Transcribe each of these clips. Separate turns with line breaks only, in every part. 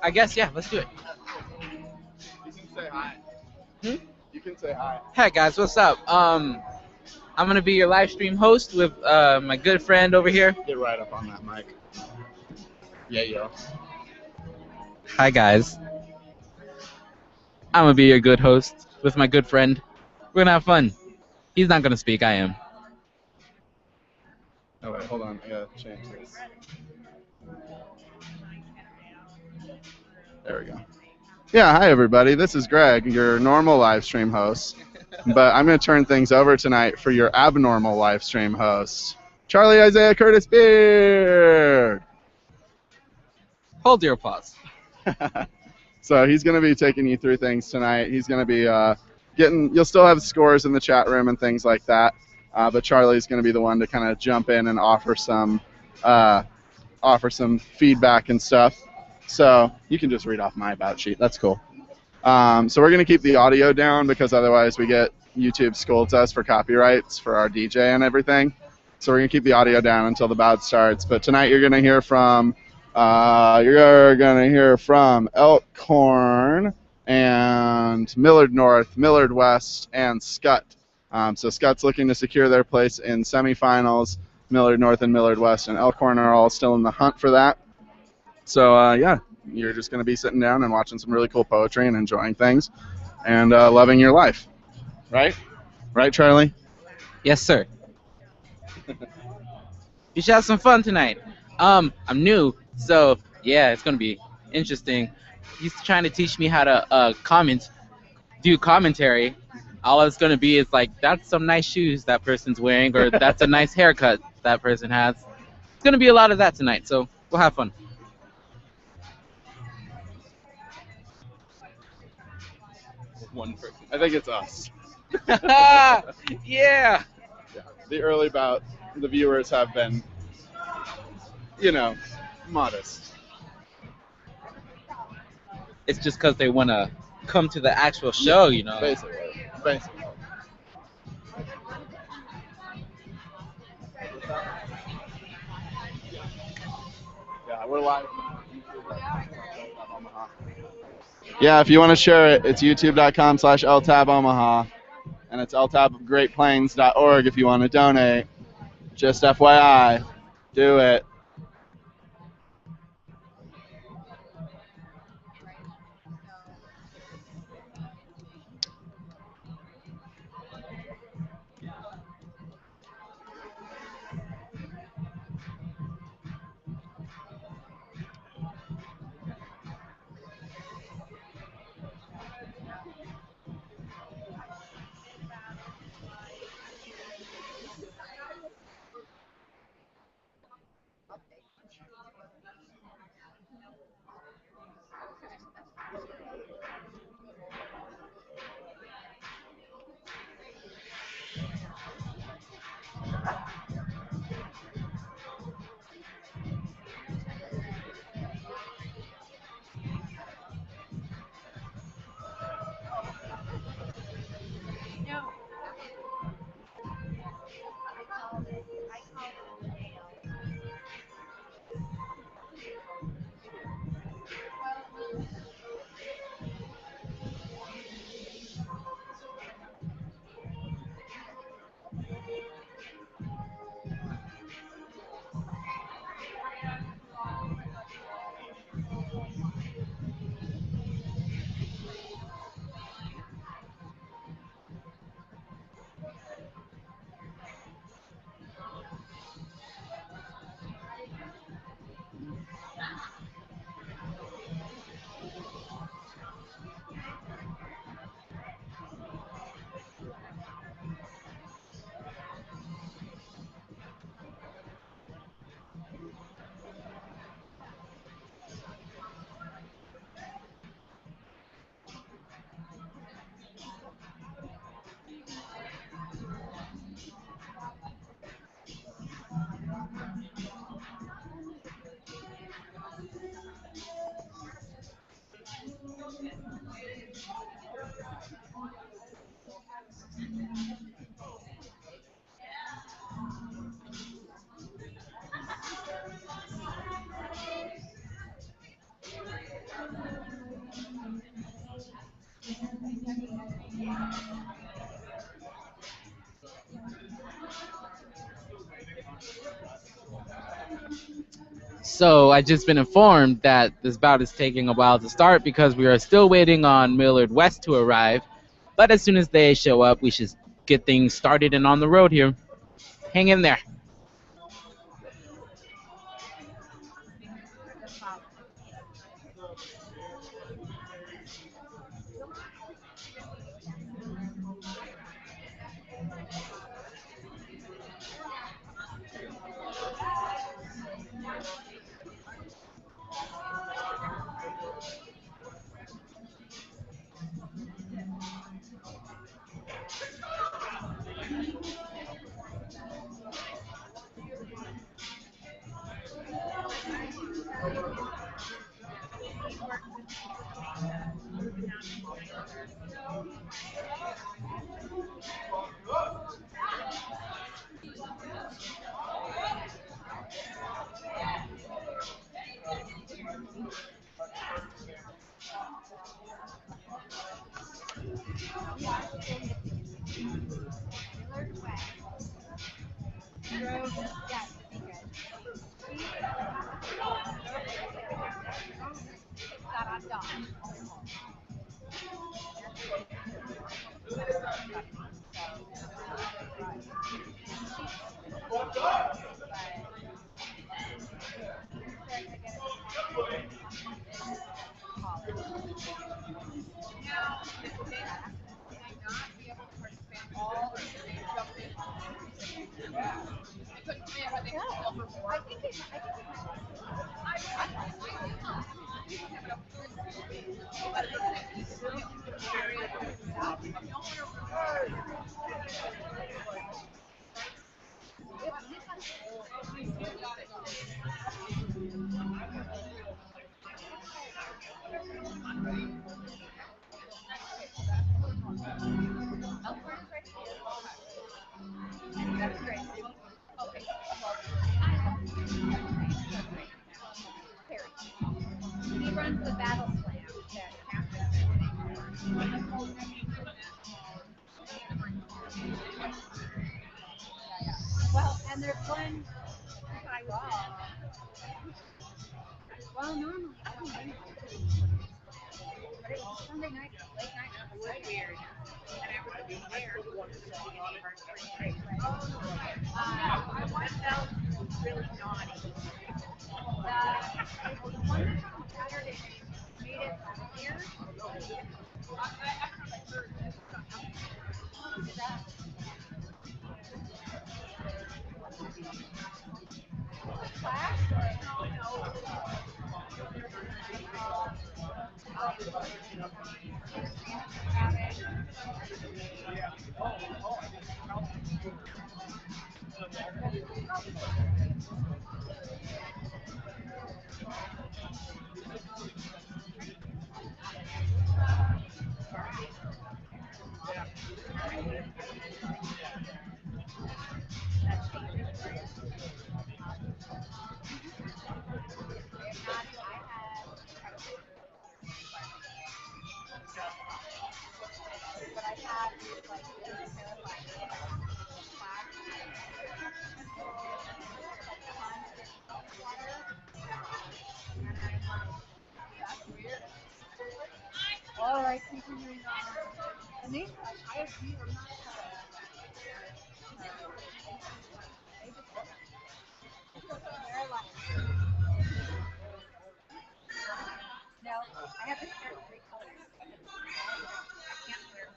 I guess, yeah, let's do it.
You can say hi.
Hmm?
You can say hi.
Hey guys, what's up? I'm gonna be your live stream host with my good friend over here.
Get right up on that mic. Yeah, yo.
Hi guys. I'm gonna be your good host with my good friend. We're gonna have fun. He's not gonna speak, I am.
Oh wait, hold on. I gotta change this. There we go. Yeah, hi everybody. This is Greg, your normal live stream host. But I'm going to turn things over tonight for your abnormal live stream host, Charlie Isaiah Curtis Beard.
Hold your applause.
So he's going to be taking you through things tonight. He's going to be you'll still have scores in the chat room and things like that. But Charlie's going to be the one to kind of jump in and offer some feedback and stuff. So you can just read off my about sheet. That's cool. So we're going to keep the audio down because otherwise YouTube scolds us for copyrights for our DJ and everything. So we're going to keep the audio down until the bout starts. But tonight you're going to hear from Elkhorn and Millard North, Millard West, and Skutt. So Skutt's looking to secure their place in semifinals. Millard North and Millard West and Elkhorn are all still in the hunt for that. So, yeah, you're just going to be sitting down and watching some really cool poetry and enjoying things and loving your life. Right? Right, Charlie?
Yes, sir. You should have some fun tonight. I'm new, so, yeah, it's going to be interesting. He's trying to teach me how to do commentary. All it's going to be is like, that's some nice shoes that person's wearing, or that's a nice haircut that person has. It's going to be a lot of that tonight, so we'll have fun.
One person. I think it's us.
Yeah.
The early bout, the viewers have been, modest.
It's just because they want to come to the actual show, you know.
Basically. Yeah, we're live. Yeah, if you want to share it, it's youtube.com/ltabomaha, and it's ltabofgreatplains.org if you want to donate. Just FYI, do it.
So I just been informed that this bout is taking a while to start because we are still waiting on Millard West to arrive. But as soon as they show up, we should get things started and on the road here. Hang in there.
Well, and there's one. Well, normally I don't do but it was Sunday night, late night, and it was so weird. And everybody was there. I felt really naughty. The one on Saturday made it here. All right, continuing on. And these, I agree, are not they're like, no, I have to share three colors. I can't wear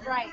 Right.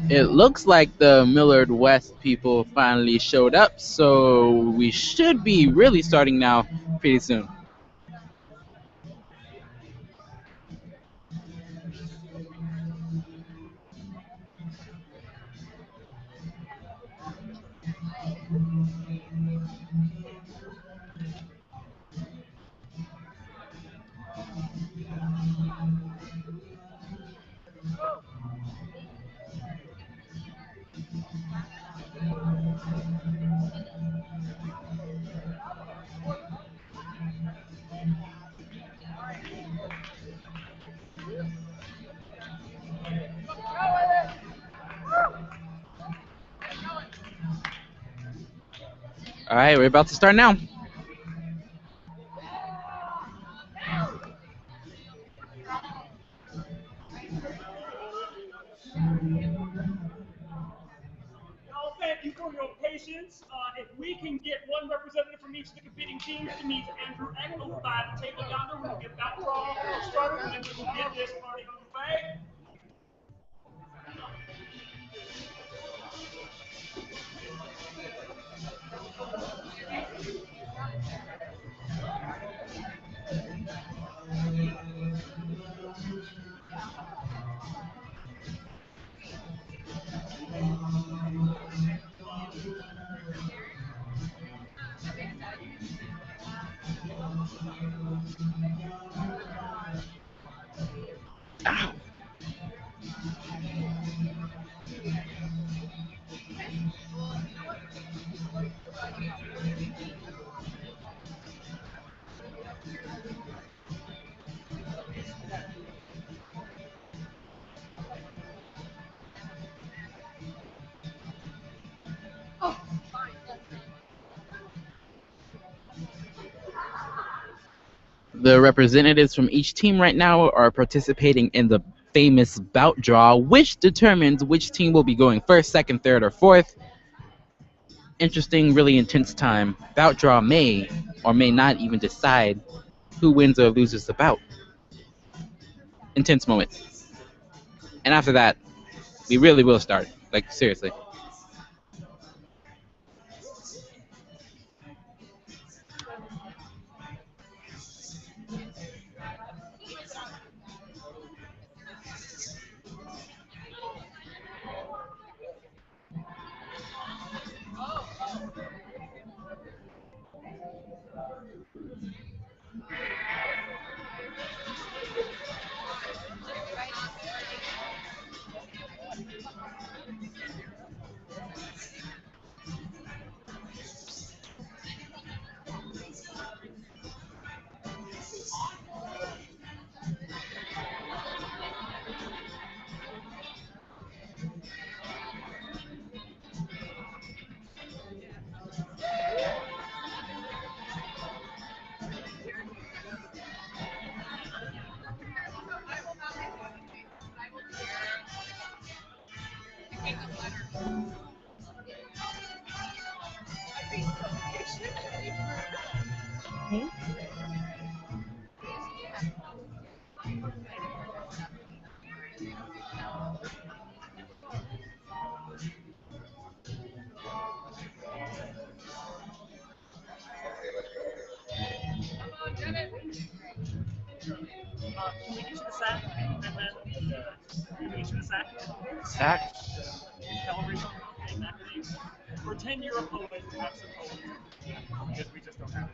It looks like the Millard West people finally showed up, so we should be really starting now pretty soon. All right, we're about to start now.
Well, thank you for your patience. If we can get one representative from each of the competing teams to meet Andrew Eck over by the table yonder, we'll get that draw started, and then we will get this party underway.
The representatives from each team right now are participating in the famous bout draw, which determines which team will be going first, second, third, or fourth. Interesting, really intense time. Bout draw may or may not even decide who wins or loses the bout. Intense moment. And after that, we really will start. Like, seriously.
Can we get you the sack? And then, can we get you the sack?
Sack?
Television. Okay, exactly. Pretend you're a poet and have some poetry. Because we just don't have it.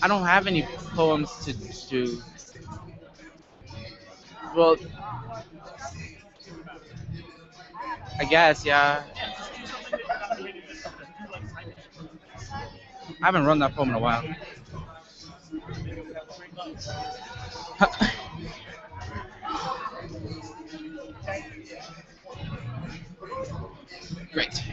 I don't have any poems to. Well, I guess, yeah. I haven't run that poem in a while. Great.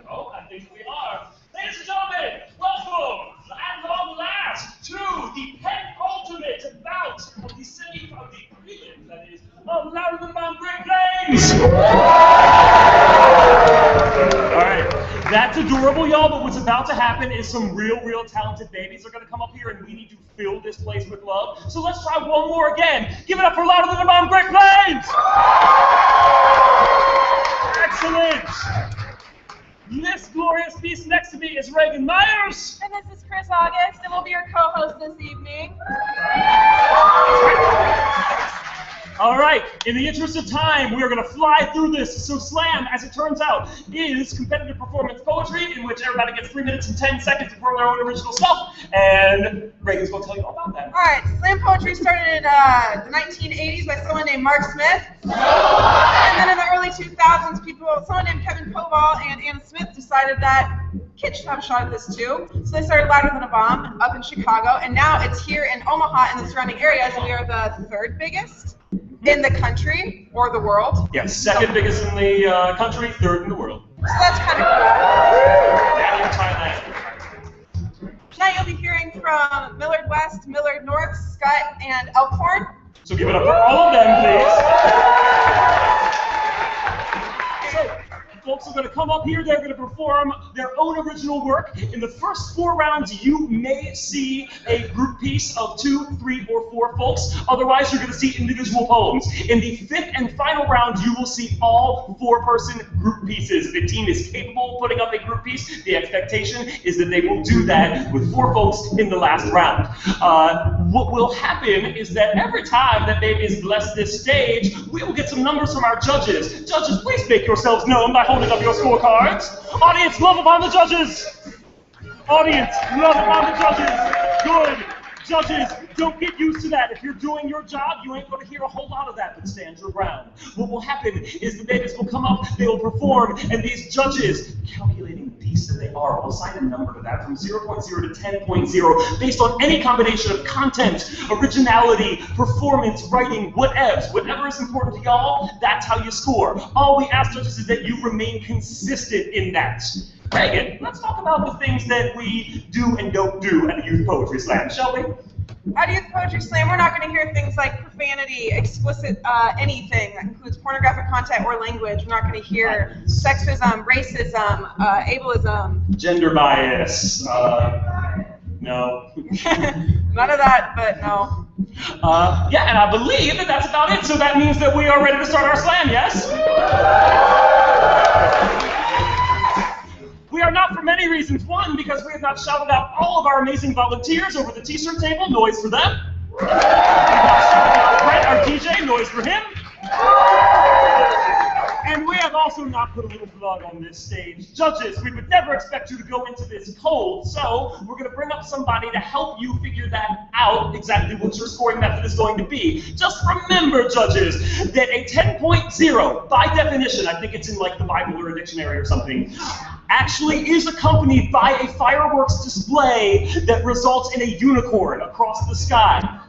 Oh, I think we are. Ladies and gentlemen, welcome at long last to the penultimate bout of the prelim, that is, of Louder Than a Bomb Great Plains. All right, that's adorable, y'all, but what's about to happen is some real talented babies are going to come up here, and we need to fill this place with love. So let's try one more again. Give it up for Louder Than a Bomb Great Plains! Excellent! This glorious beast next to me is Reagan Myers.
And this is Chris August, and we'll be your co-host this evening.
All right, in the interest of time, we are going to fly through this. So slam, as it turns out, is competitive performance poetry in which everybody gets 3 minutes and 10 seconds to perform their own original stuff. And Reagan's going to tell you all about that.
All right, slam poetry started in the 1980s by someone named Mark Smith. And then in the early 2000s, someone named Kevin Koval and Anna Smith decided that kids should have a shot at this too. So they started Louder Than a Bomb up in Chicago, and now it's here in Omaha and the surrounding areas, and we are the third biggest in the country or the world.
Yes, second biggest in the country, third in the world.
So that's kind of cool.
Yeah, in Thailand.
Tonight you'll be hearing from Millard West, Millard North, Skutt, and Elkhorn.
So give it up for all of them, please. So, folks are going to come up here, they're going to perform their own original work. In the first 4 rounds, you may see a group piece of 2, 3, or 4 folks. Otherwise, you're going to see individual poems. In the 5th and final round, you will see all 4-person group pieces. If a team is capable of putting up a group piece, the expectation is that they will do that with 4 folks in the last round. What will happen is that every time that babies bless this stage, we will get some numbers from our judges. Judges, please make yourselves known by holding up your scorecards. Audience, love upon the judges. Audience, love upon the judges. Good. Judges, Don't get used to that. If you're doing your job, you ain't going to hear a whole lot of that, but stand your ground. What will happen is the babies will come up, they will perform, and these judges, calculating decent they are, will assign a number to that from 0.0 to 10.0 based on any combination of content, originality, performance, writing, whatever is important to y'all, that's how you score. All we ask judges is that you remain consistent in that. Reagan, let's talk about the things that we do and don't do at the Youth Poetry Slam, shall we?
At Youth Poetry Slam, we're not going to hear things like profanity, explicit anything that includes pornographic content or language. We're not going to hear sexism, racism, ableism.
Gender bias. No.
None of that, but no.
Yeah, and I believe that that's about it. So that means that we are ready to start our slam, yes? We are not for many reasons. One, because we have not shouted out all of our amazing volunteers over the t-shirt table. Noise for them. We've not shouted out Brett, our DJ. Noise for him. And we have also not put a little blood on this stage. Judges, we would never expect you to go into this cold, so we're going to bring up somebody to help you figure that out, exactly what your scoring method is going to be. Just remember, judges, that a 10.0, by definition, I think it's in like the Bible or a dictionary or something, actually is accompanied by a fireworks display that results in a unicorn across the sky.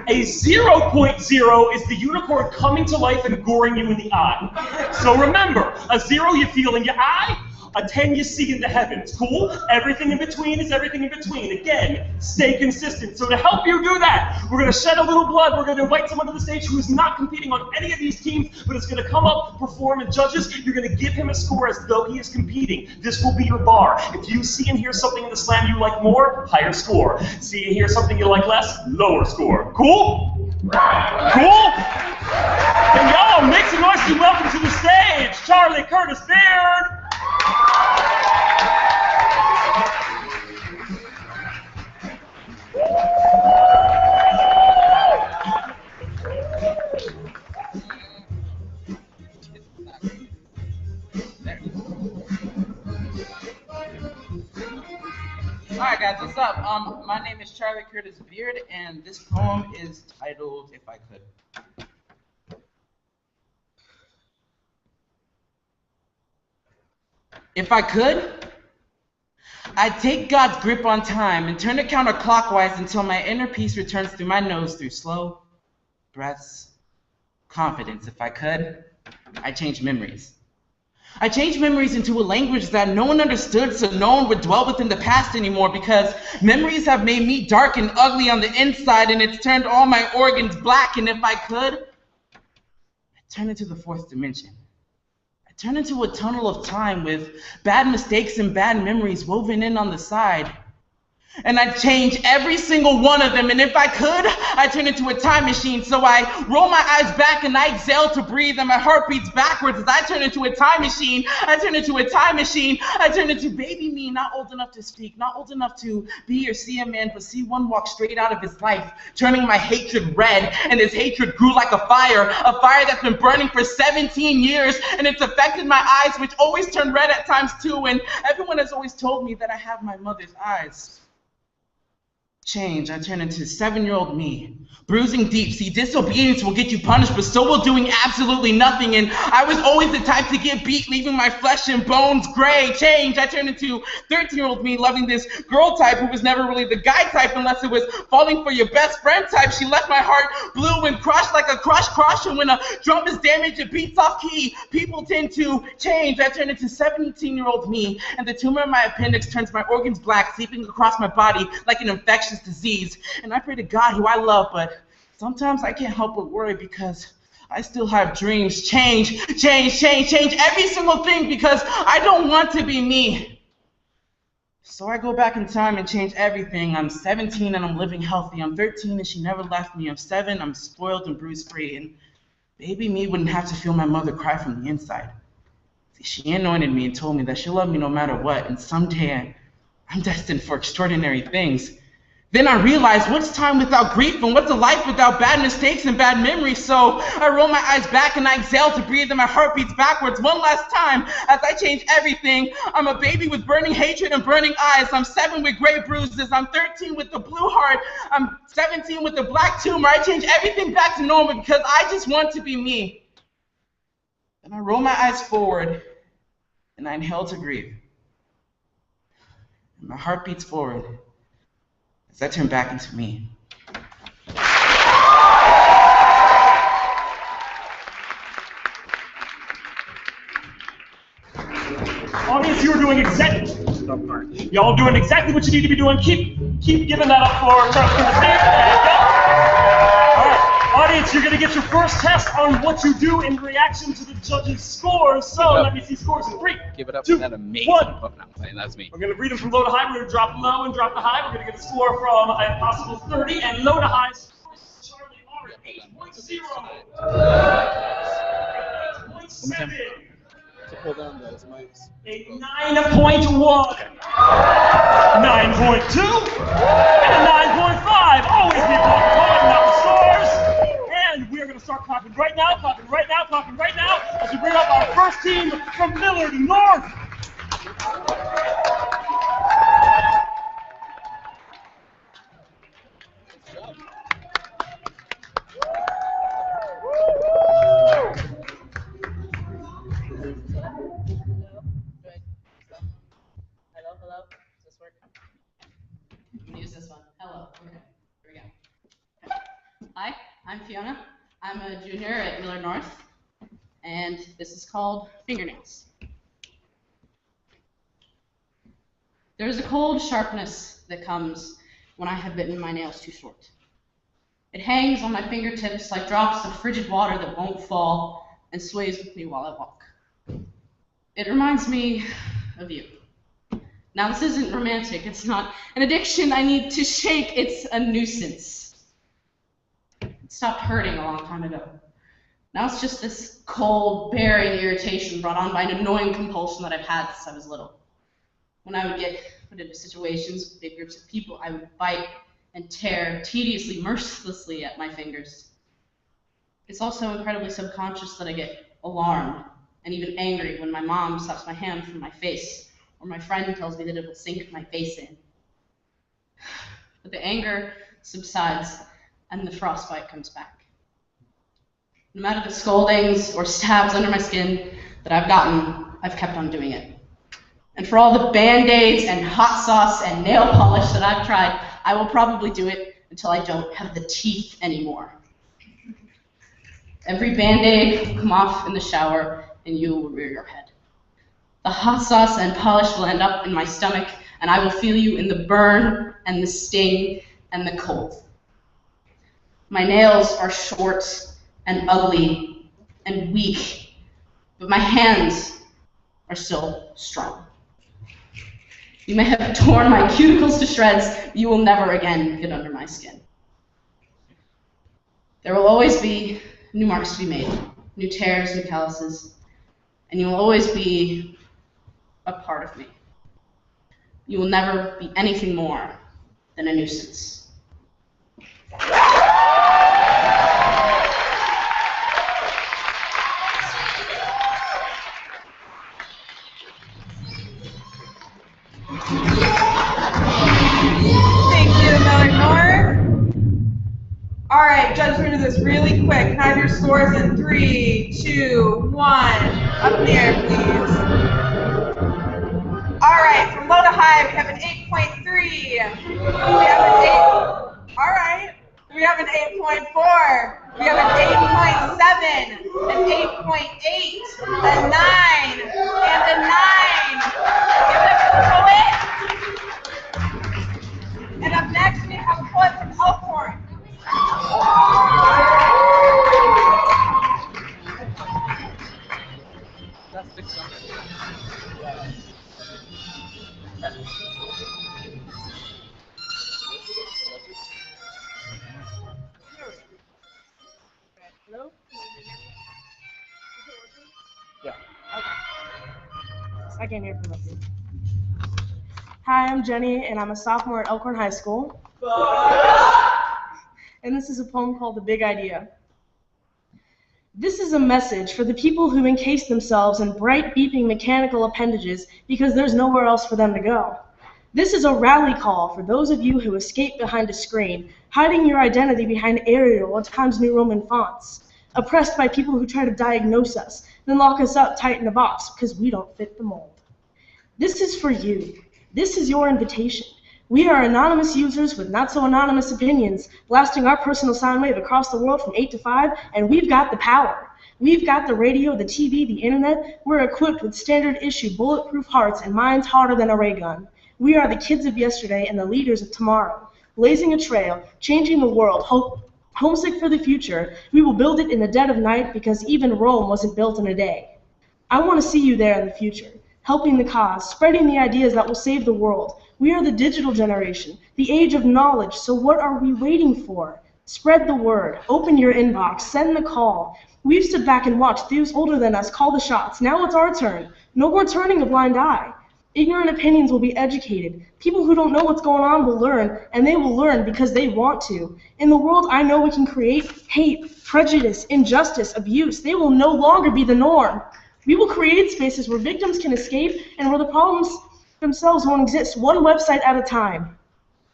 A 0.0 is the unicorn coming to life and goring you in the eye. So remember, a 0 you feel in your eye, a 10 you see in the heavens. Cool? Everything in between is everything in between. Again, stay consistent. So to help you do that, we're going to shed a little blood. We're going to invite someone to the stage who is not competing on any of these teams, but is going to come up, perform, and judges, you're going to give him a score as though he is competing. This will be your bar. If you see and hear something in the slam you like more, higher score. See and hear something you like less, lower score. Cool? Cool? And y'all, make some noise and welcome to the stage, Charlie Curtis Beard.
Alright guys, what's up? My name is Charlie Curtis Beard, and this poem is titled If I Could. If I could, I'd take God's grip on time and turn it counterclockwise until my inner peace returns through my nose through slow breaths, confidence. If I could, I'd change memories. I changed memories into a language that no one understood, so no one would dwell within the past anymore, because memories have made me dark and ugly on the inside, and it's turned all my organs black. And if I could, I'd turn into the fourth dimension. I'd turn into a tunnel of time with bad mistakes and bad memories woven in on the side. And I'd change every single one of them. And if I could, I'd turn into a time machine. So I roll my eyes back and I exhale to breathe, and my heart beats backwards as I turn into a time machine. I turn into a time machine. I turn into baby me, not old enough to speak, not old enough to be or see a man, but see one walk straight out of his life, turning my hatred red. And his hatred grew like a fire that's been burning for 17 years. And it's affected my eyes, which always turn red at times too. And everyone has always told me that I have my mother's eyes. Change, I turn into 7-year-old me, bruising deep. See, disobedience will get you punished, but so will doing absolutely nothing. And I was always the type to get beat, leaving my flesh and bones gray. Change, I turn into 13-year-old me, loving this girl type who was never really the guy type unless it was falling for your best friend type. She left my heart blue and crushed like a crush. And when a drum is damaged, it beats off key. People tend to change. I turn into 17-year-old me, and the tumor in my appendix turns my organs black, seeping across my body like an infectious disease. And I pray to God, who I love, but sometimes I can't help but worry because I still have dreams. Change every single thing because I don't want to be me. So I go back in time and change everything. I'm 17 and I'm living healthy. I'm 13 and she never left me. I'm 7, I'm spoiled and bruise free. And baby me wouldn't have to feel my mother cry from the inside. See, she anointed me and told me that she'll love me no matter what. And someday I'm destined for extraordinary things. Then I realized, what's time without grief, and what's a life without bad mistakes and bad memories? So I roll my eyes back and I exhale to breathe, and my heart beats backwards one last time as I change everything. I'm a baby with burning hatred and burning eyes. I'm 7 with gray bruises. I'm 13 with the blue heart. I'm 17 with the black tumor. I change everything back to normal because I just want to be me. Then I roll my eyes forward and I inhale to grieve. And my heart beats forward as I turn back into me.
Audience, you are doing exactly. Y'all doing exactly what you need to be doing. Keep giving that up for the stage. There you go. All right, audience, you're gonna get your first test on what you do in reaction to the judges' scores. So let me see scores in 3,
Give it up
2,
for that amazing
1.
book. No, I'm playing. That's me.
We're going to read them from low to high. We're going to drop low and drop the high. We're going to get a score from a possible 30 and low to high. Charlie R at 8.0. 8.7.
Hold on, guys. Mike's.
A 9.1. 9.2. And a 9.5. Always be talking about the scores. And we're going to start clapping right now, clapping right now, clapping right now as we bring up our first team from Millard North.
Hello? Does this work? I'm gonna use this one. Hello. Okay. Here we go. Okay. Hi, I'm Fiona. I'm a junior at Millard North, and this is called fingernails. There's a cold sharpness that comes when I have bitten my nails too short. It hangs on my fingertips like drops of frigid water that won't fall and sways with me while I walk. It reminds me of you. Now, this isn't romantic. It's not an addiction I need to shake. It's a nuisance. It stopped hurting a long time ago. Now it's just this cold, bearing irritation brought on by an annoying compulsion that I've had since I was little. When I would get put into situations with big groups of people, I would bite and tear tediously, mercilessly at my fingers. It's also incredibly subconscious that I get alarmed and even angry when my mom slaps my hand from my face, or my friend tells me that it will sink my face in. But the anger subsides and the frostbite comes back. No matter the scoldings or stabs under my skin that I've gotten, I've kept on doing it. And for all the Band-Aids and hot sauce and nail polish that I've tried, I will probably do it until I don't have the teeth anymore. Every Band-Aid will come off in the shower and you will rear your head. The hot sauce and polish will end up in my stomach, and I will feel you in the burn and the sting and the cold. My nails are short and ugly and weak, but my hands are still strong. You may have torn my cuticles to shreds, but you will never again get under my skin. There will always be new marks to be made, new tears, new calluses, and you will always be a part of me. You will never be anything more than a nuisance.
Thank you, Millard North. All right, judges, we're going to do this really quick. Can I have your scores in 3, 2, 1? Up in the air, please. All right, from low to high, we have an 8.3. We have an 8. All right. We have an 8.4. We have an 8.7, an 8.8, a 9, and a 9. Give it up for the poet. And up next, we have a poet from Elkhorn.
Hello?
Yeah.
Okay. I can't hear from up here. Hi, I'm Jenny, and I'm a sophomore at Elkhorn High School.
And this is a poem called The Big Idea. This is a message for the people who encase themselves in bright beeping mechanical appendages because there's nowhere else for them to go. This is a rally call for those of you who escape behind a screen, hiding your identity behind Arial or Times New Roman fonts, oppressed by people who try to diagnose us, then lock us up tight in a box because we don't fit the mold. This is for you. This is your invitation. We are anonymous users with not-so-anonymous opinions, blasting our personal sound wave across the world from 8 to 5, and we've got the power. We've got the radio, the TV, the internet. We're equipped with standard-issue bulletproof hearts and minds hotter than a ray gun. We are the kids of yesterday and the leaders of tomorrow, blazing a trail, changing the world, homesick for the future. We will build it in the dead of night because even Rome wasn't built in a day. I want to see you there in the future, helping the cause, spreading the ideas that will save the world. We are the digital generation, the age of knowledge, so what are we waiting for? Spread the word, open your inbox, send the call. We've stood back and watched those older than us call the shots. Now it's our turn. No more turning a blind eye. Ignorant opinions will be educated. People who don't know what's going on will learn, and they will learn because they want to. In the world I know we can create hate, prejudice, injustice, abuse. They will no longer be the norm. We will create spaces where victims can escape and where the problems themselves won't exist, one website at a time.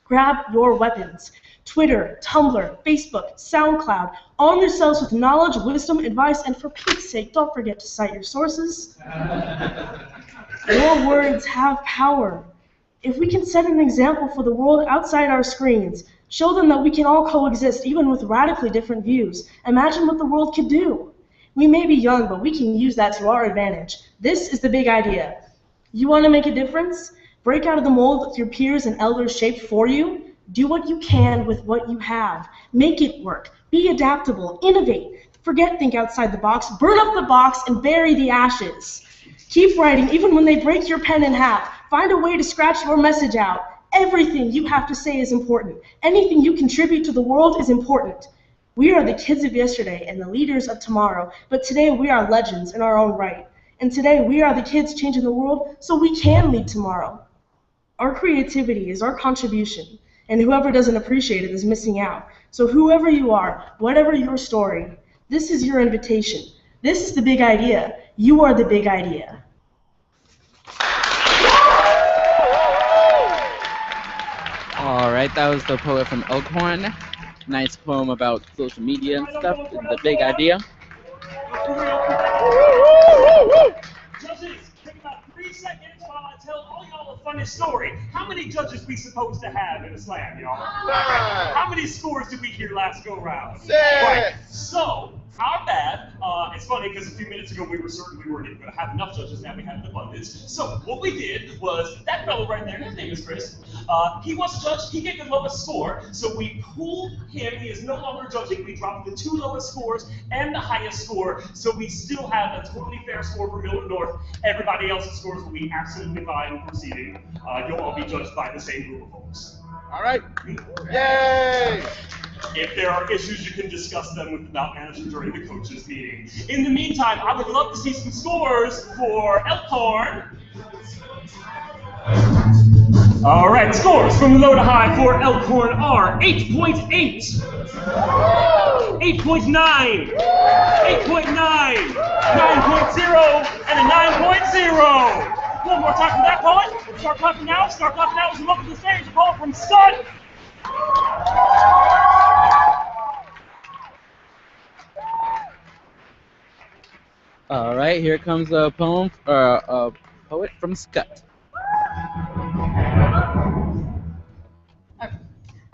Grab your weapons. Twitter, Tumblr, Facebook, SoundCloud. Arm yourselves with knowledge, wisdom, advice, and for Pete's sake, don't forget to cite your sources. Your words have power. If we can set an example for the world outside our screens, show them that we can all coexist even with radically different views, imagine what the world could do. We may be young, but we can use that to our advantage. This is the big idea. You want to make a difference? Break out of the mold that your peers and elders shaped for you? Do what you can with what you have. Make it work. Be adaptable. Innovate. Forget think outside the box. Burn up the box and bury the ashes. Keep writing even when they break your pen in half. Find a way to scratch your message out. Everything you have to say is important. Anything you contribute to the world is important. We are the kids of yesterday and the leaders of tomorrow, but today we are legends in our own right. And today we are the kids changing the world so we can lead tomorrow. Our creativity is our contribution, and whoever doesn't appreciate it is missing out. So whoever you are, whatever your story, this is your invitation. This is the big idea. You are the big idea.
All right, that was the poet from Elkhorn. Nice poem about social media and stuff, the big idea.
Judges, take about 3 seconds while I tell all y'all a funny story. How many judges we supposed to have in a slam, y'all? How many scores did we hear last go round?
6.
Right. So, our bad. It's funny because a few minutes ago we were certain we weren't even going to have enough judges. Now we have an abundance. So what we did was that fellow right there, his name is Chris. He was a judge. He gave the lowest score. So we pulled him. He is no longer judging. We dropped the 2 lowest scores and the highest score. So we still have a totally fair score for Millard North. Everybody else's scores will be absolutely fine proceeding. You'll all be judged by the same group of folks.
All right. Yay!
If there are issues, you can discuss them with the bout manager during the coaches' meeting. In the meantime, I would love to see some scores for Elkhorn. All right, scores from low to high for Elkhorn are 8.8, 8.9, 8.9, 9.0, and a 9.0. One more time from that poet. Start clapping now. Start clapping now as we welcome to the stage a poet from Skutt.
All right, here comes a poem, a poet from Skutt.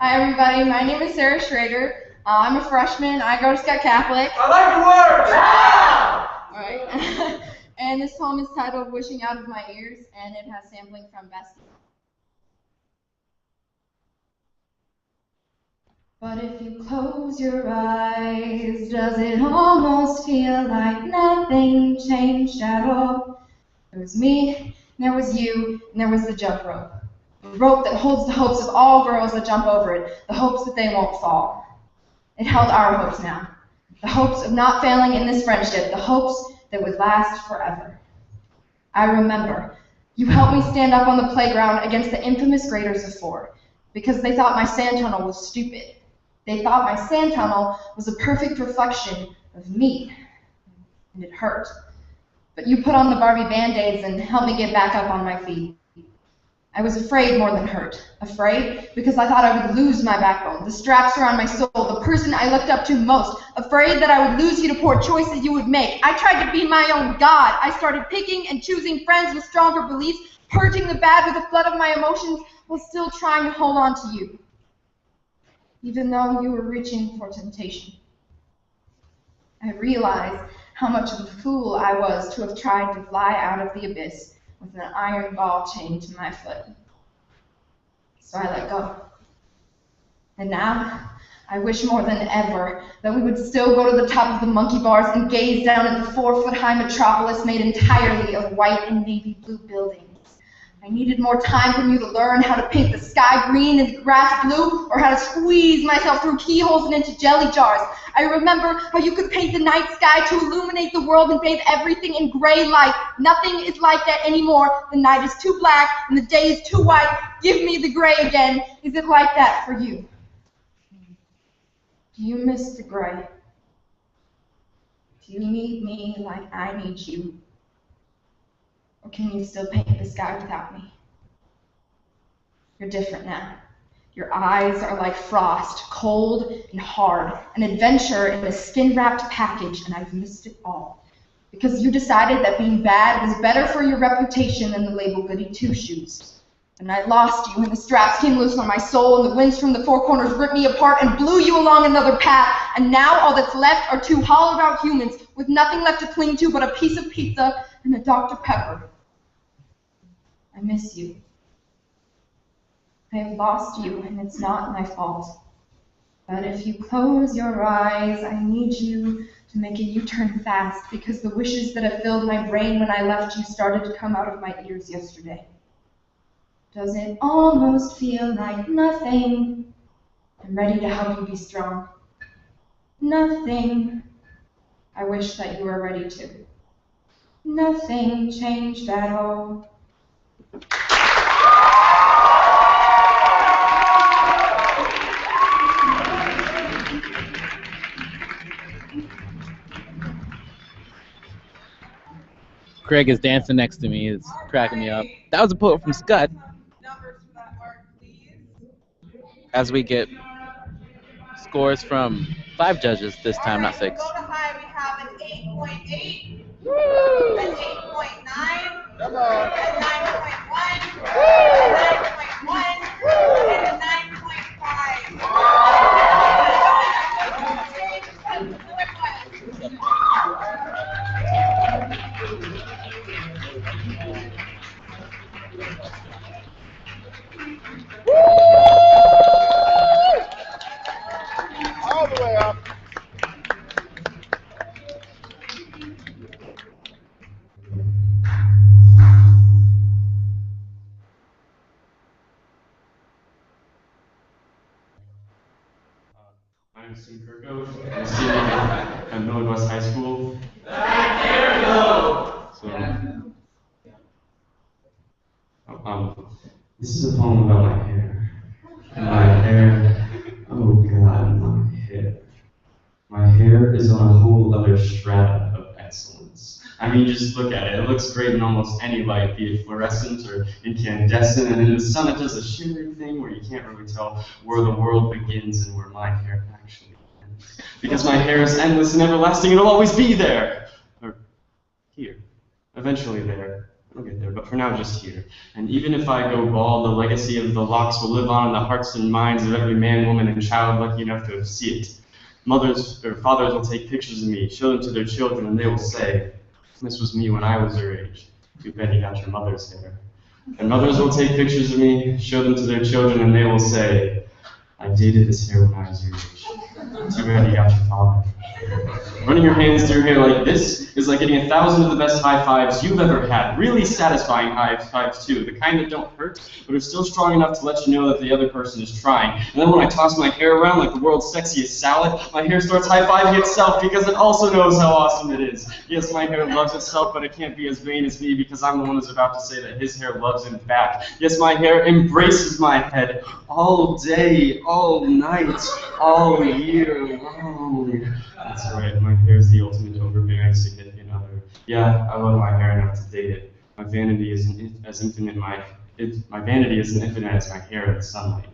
Hi everybody, my name is Sarah Schrader. I'm a freshman. I go to Skutt Catholic.
I like the words!
Alright. And this poem is titled Wishing Out of My Ears, and it has sampling from Bestie. But if you close your eyes, does it almost feel like nothing changed at all? There was me, and there was you, and there was the jump rope. The rope that holds the hopes of all girls that jump over it, the hopes that they won't fall. It held our hopes now. The hopes of not failing in this friendship, the hopes that would last forever. I remember, you helped me stand up on the playground against the infamous graders of 4. because they thought my sand tunnel was stupid. They thought my sand tunnel was a perfect reflection of me, and it hurt. But you put on the Barbie Band-Aids and helped me get back up on my feet. I was afraid more than hurt. Afraid because I thought I would lose my backbone, the straps around my soul, the person I looked up to most. Afraid that I would lose you to poor choices you would make. I tried to be my own God. I started picking and choosing friends with stronger beliefs, purging the bad with a flood of my emotions while still trying to hold on to you, even though you were reaching for temptation. I realized how much of a fool I was to have tried to fly out of the abyss with an iron ball chained to my foot. So I let go. And now, I wish more than ever that we would still go to the top of the monkey bars and gaze down at the 4-foot-high metropolis made entirely of white and navy blue buildings. I needed more time from you to learn how to paint the sky green and the grass blue, or how to squeeze myself through keyholes and into jelly jars. I remember how you could paint the night sky to illuminate the world and bathe everything in gray light. Nothing is like that anymore. The night is too black and the day is too white. Give me the gray again. Is it like that for you? Do you miss the gray? Do you need me like I need you? Or can you still paint the sky without me? You're different now. Your eyes are like frost, cold and hard, an adventure in a skin-wrapped package, and I've missed it all. Because you decided that being bad was better for your reputation than the label goody two-shoes. And I lost you when the straps came loose on my soul and the winds from the four corners ripped me apart and blew you along another path. And now all that's left are two hollowed-out humans with nothing left to cling to but a piece of pizza and a Dr. Pepper. I miss you. I have lost you, and it's not my fault. But if you close your eyes, I need you to make a U-turn fast, because the wishes that have filled my brain when I left you started to come out of my ears yesterday. Does it almost feel like nothing? I'm ready to help you be strong. Nothing. I wish that you were ready to. Nothing changed at all.
Craig is dancing next to me. It's cracking me up. That was a poem from Skutt. As we get scores from 5 judges this time, not 6.
Low to high, we have an 8.8, an 8.9, a 9.1, a 9.1, and a 9.5.
All the way up.
I'm Sim Kirko, I'm a senior at Millard West High School. This is a poem about my hair. My hair, oh God, my hair. My hair is on a whole other strata of excellence. I mean, just look at it. It looks great in almost any light, be it fluorescent or incandescent, and in the sun it does a shimmering thing where you can't really tell where the world begins and where my hair actually ends. Because my hair is endless and everlasting, it'll always be there. Or here. Eventually there. I'll get there, but for now just here. And even if I go bald, the legacy of the locks will live on in the hearts and minds of every man, woman, and child lucky enough to see it. Mothers or fathers will take pictures of me, show them to their children, and they will say, "This was me when I was your age. You bet you got your mother's hair." And mothers will take pictures of me, show them to their children, and they will say, "I dated this hair when I was your age." Too bad you got your father. Running your hands through your hair like this is like getting 1,000 of the best high fives you've ever had. Really satisfying high fives too, the kind that don't hurt, but are still strong enough to let you know that the other person is trying. And then when I toss my hair around like the world's sexiest salad, my hair starts high-fiving itself because it also knows how awesome it is. Yes, my hair loves itself, but it can't be as vain as me because I'm the one who's about to say that his hair loves him back. Yes, my hair embraces my head all day, all night, all year long. That's right, my hair is the ultimate overbearing significant other. Yeah, I love my hair enough to date it. My vanity is as infinite my vanity is as infinite as my hair in the sunlight.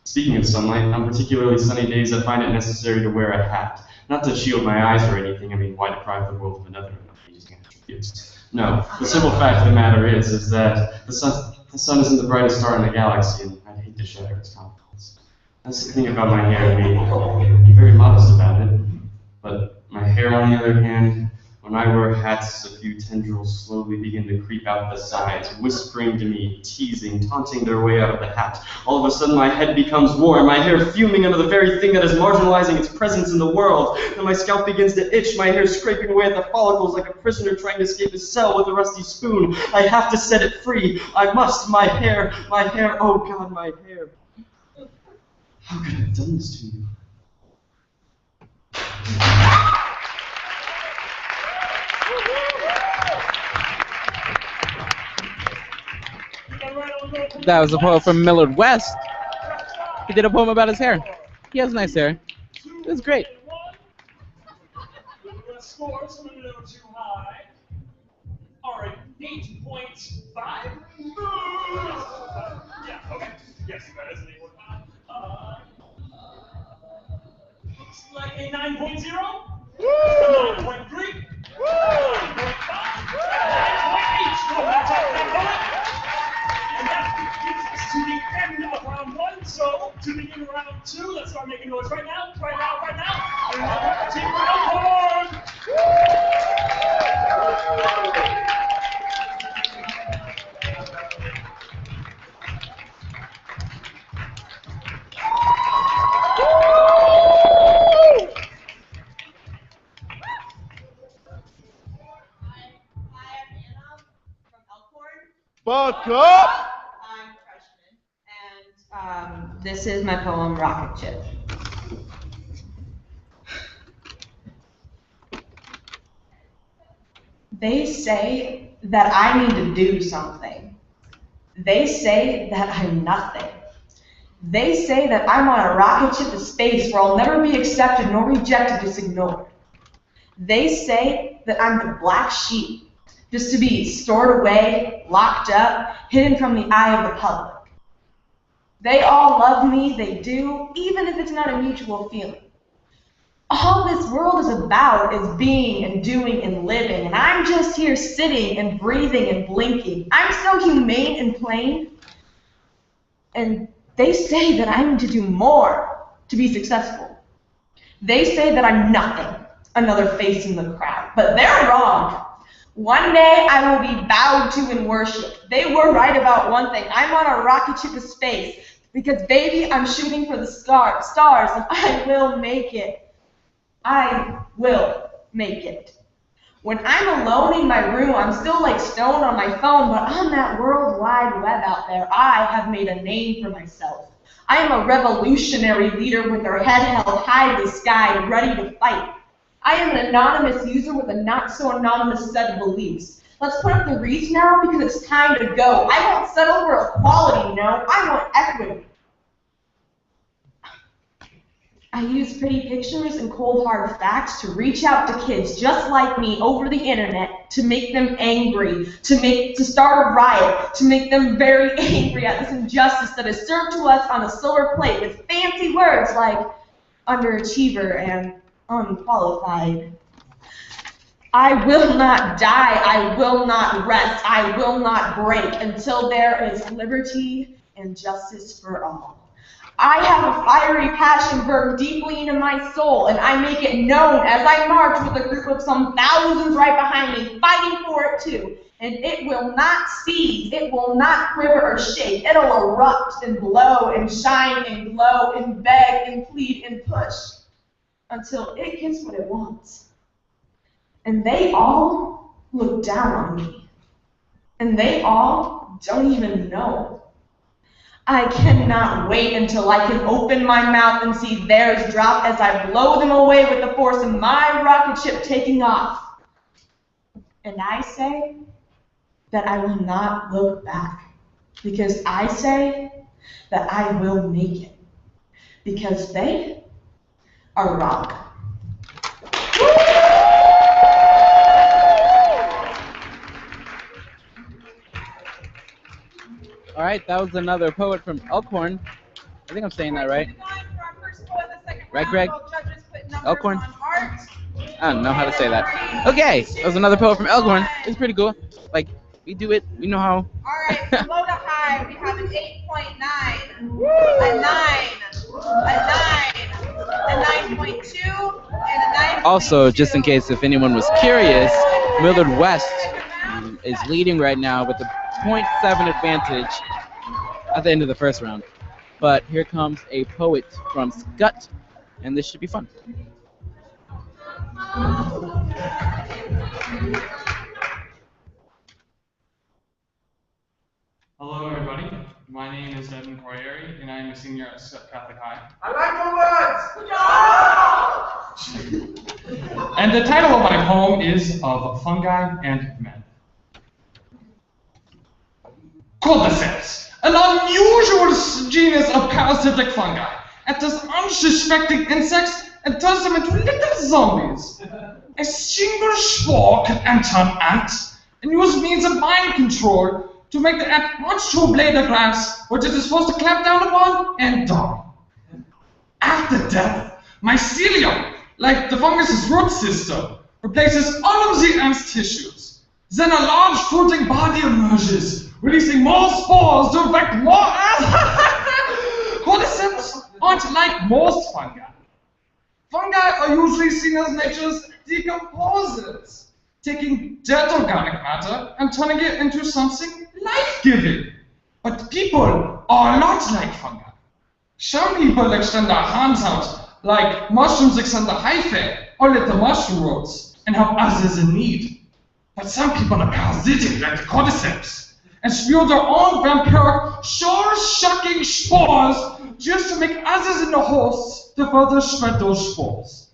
Speaking of sunlight, on particularly sunny days I find it necessary to wear a hat. Not to shield my eyes or anything, I mean, why deprive the world of another amazing attributes? No, the simple fact of the matter is that the sun isn't the brightest star in the galaxy, and I'd hate to shatter its confidence. That's the thing about my hair, I'm very modest about it. But my hair, on the other hand, when I wear hats, a few tendrils slowly begin to creep out the sides, whispering to me, teasing, taunting their way out of the hat. All of a sudden, my head becomes warm, my hair fuming under the very thing that is marginalizing its presence in the world. Then my scalp begins to itch, my hair scraping away at the follicles like a prisoner trying to escape his cell with a rusty spoon. I have to set it free. I must. My hair, oh God, my hair. How could I have done this to you?
That was a poem from Millard West. He did a poem about his hair. He has nice hair. It was great.
The scores from a little too high are at 8.5. Yeah, okay. Yes, that is an 8.5. Looks like a 9.0. 9.3. 9.5. 9.8. And that gets us to the end of round one. So, to begin round two, let's start making noise right now. Right now. Team Elkhorn!
Buck up!
I'm a freshman, and this is my poem, Rocket Ship. They say that I need to do something. They say that I'm nothing. They say that I'm on a rocket ship to space where I'll never be accepted nor rejected, just ignored. They say that I'm the black sheep, just to be stored away, locked up, hidden from the eye of the public. They all love me, they do, even if it's not a mutual feeling. All this world is about is being and doing and living, and I'm just here sitting and breathing and blinking. I'm so humane and plain. And they say that I need to do more to be successful. They say that I'm nothing, another face in the crowd, but they're wrong. One day I will be bowed to and worshipped. They were right about one thing. I'm on a rocket ship to space because, baby, I'm shooting for the stars, and I will make it. I will make it. When I'm alone in my room, I'm still like stoned on my phone, but on that world wide web out there, I have made a name for myself. I am a revolutionary leader with their head held high to the sky, ready to fight. I am an anonymous user with a not-so-anonymous set of beliefs. Let's put up the wreath now because it's time to go. I won't settle for equality, no. I want equity. I use pretty pictures and cold hard facts to reach out to kids just like me over the internet to make them angry, to start a riot, to make them very angry at this injustice that is served to us on a silver plate with fancy words like underachiever and unqualified. I will not die, I will not rest, I will not break until there is liberty and justice for all. I have a fiery passion burned deeply into my soul, and I make it known as I march with a group of some thousands right behind me, fighting for it too. And it will not cease, it will not quiver or shake. It'll erupt and blow and shine and glow and beg and plead and push. until it gets what it wants. And they all look down on me. And they all don't even know. I cannot wait until I can open my mouth and see theirs drop as I blow them away with the force of my rocket ship taking off. And I say that I will not look back, because I say that I will make it, because they are wrong.
All right, that was another poet from Elkhorn. I think I'm saying that right. Right, Greg? Elkhorn? I don't know how to say that. Okay, that was another poet from Elkhorn. It's pretty cool. Like, we do it. We know how.
Alright, from low to high, we have an 8.9, a 9, a 9.2, and a 9.
Also, just in case if anyone was curious, Millard West is leading right now with a 0.7 advantage at the end of the first round. But here comes a poet from Skutt, and this should be fun.
Hello, everybody. My name is Evan Corrieri, and I am a senior at Skutt Catholic High.
I like your words!
And the title of my poem is Of Fungi and Men. Cordyceps, an unusual genus of parasitic fungi, enters unsuspecting insects and turns them into little zombies. A single spore can enter an ant and use means of mind control to make the ant march to a blade of grass, which it is supposed to clamp down upon and die. After death, mycelium, like the fungus's root system, replaces all of the ant's tissues. Then a large fruiting body emerges, releasing more spores to infect more ants. Cordyceps aren't like most fungi. Fungi are usually seen as nature's decomposers, taking dead organic matter and turning it into something life-giving. But people are not like fungi. Some people extend their hands out, like mushrooms extend the hyphae or little mushroom roots, and help others in need. But some people are parasitic, like the cordyceps, and spew their own vampiric, soul-sucking spores just to make others in the hosts to further spread those spores.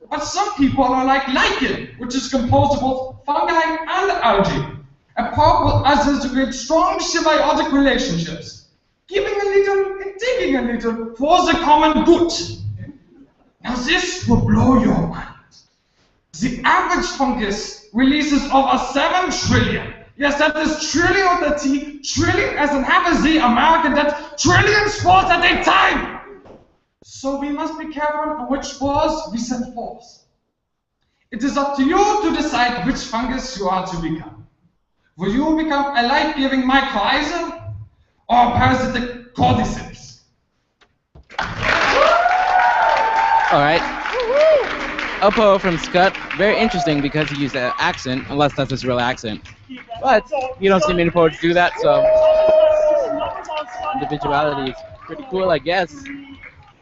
But some people are like lichen, which is composed of both fungi and algae, and partner with others to create strong symbiotic relationships, giving a little and taking a little for the common good. Now this will blow your mind. The average fungus releases over 7 trillion. Yes, that is trillion with a T, trillion as in half a Z American, that trillion spores at a time. So we must be careful on which spores we send forth. It is up to you to decide which fungus you are to become. Will you become a life-giving mycorrhiza or a parasitic cordyceps?
All right. A poet from Skutt. Very interesting because he used an accent, unless that's his real accent. But you don't see many poets do that, so individuality is pretty cool, I guess.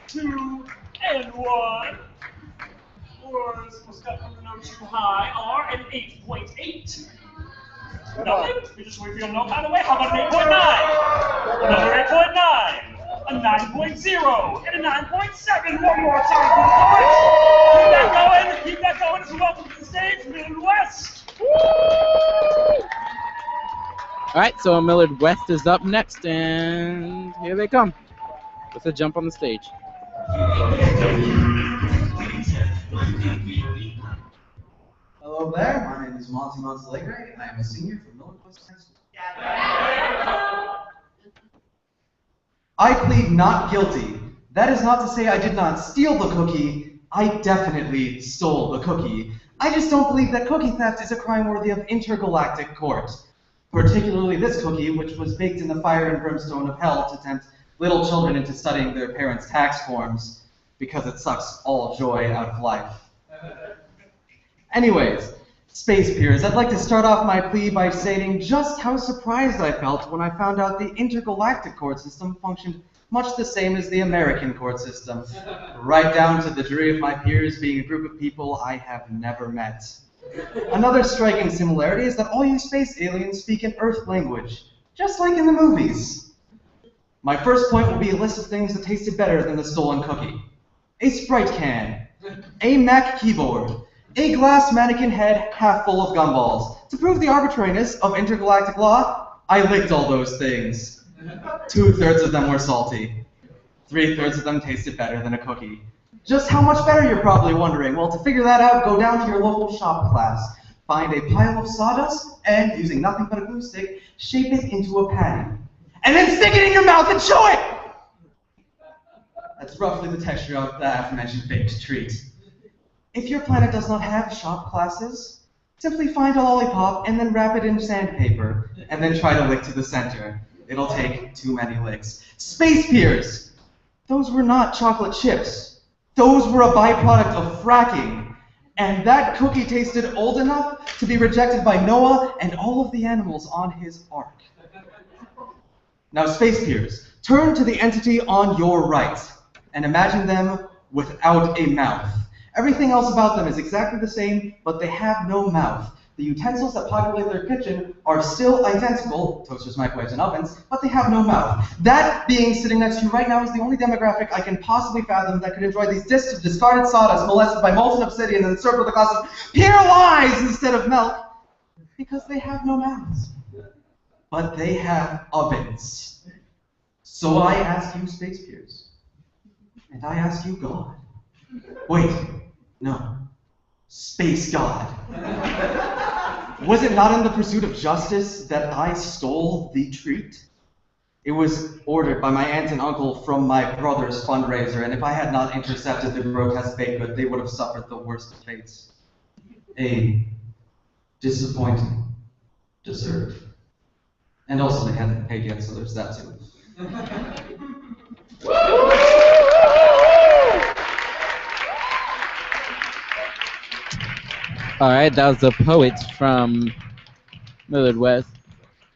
2 and 1. Words for Skutt from the note too high are an 8.8. Nothing? You just feel no kind of way? How about an 8.9? Another 8.9. A 9.0 and a 9.7. One more time for the poets. Keep that going. As we welcome to the stage, Millard West.
All right, so Millard West is up next, and here they come. Let's jump on the stage.
Hello there, my name is Monty Montalegre, and I am a senior from Millard West High School. I plead not guilty. That is not to say I did not steal the cookie. I definitely stole the cookie. I just don't believe that cookie theft is a crime worthy of intergalactic court. Particularly this cookie, which was baked in the fire and brimstone of hell to tempt little children into studying their parents' tax forms, because it sucks all joy out of life. Anyways, Space Peers, I'd like to start off my plea by stating just how surprised I felt when I found out the intergalactic court system functioned much the same as the American court system, right down to the jury of my peers being a group of people I have never met. Another striking similarity is that all you space aliens speak an Earth language, just like in the movies. My first point will be a list of things that tasted better than the stolen cookie. A Sprite can, a Mac keyboard, a glass mannequin head half full of gumballs. To prove the arbitrariness of intergalactic law, I licked all those things. 2/3 of them were salty. 3/3 of them tasted better than a cookie. Just how much better, you're probably wondering. Well, to figure that out, go down to your local shop class, find a pile of sawdust, and, using nothing but a glue stick, shape it into a patty. And then stick it in your mouth and chew it! That's roughly the texture of the aforementioned baked treat. If your planet does not have shop classes, simply find a lollipop and then wrap it in sandpaper, and then try to lick to the center. It'll take too many licks. Space Piers! Those were not chocolate chips. Those were a byproduct of fracking. And that cookie tasted old enough to be rejected by Noah and all of the animals on his ark. Now, Space Piers, turn to the entity on your right and imagine them without a mouth. Everything else about them is exactly the same, but they have no mouth. The utensils that populate their kitchen are still identical, toasters, microwaves, and ovens, but they have no mouth. That being sitting next to you right now is the only demographic I can possibly fathom that could enjoy these discs of discarded sawdust molested by molten obsidian and served with a glass of pure lies instead of milk, because they have no mouths. But they have ovens. So I ask you, Space Piers, and I ask you, God. Wait, no. Space God. Was it not in the pursuit of justice that I stole the treat? It was ordered by my aunt and uncle from my brother's fundraiser, and if I had not intercepted the grotesque baked good, they would have suffered the worst of fates. A disappointing dessert. And also they hadn't paid yet, so there's that too.
Alright, that was the poet from Millard West.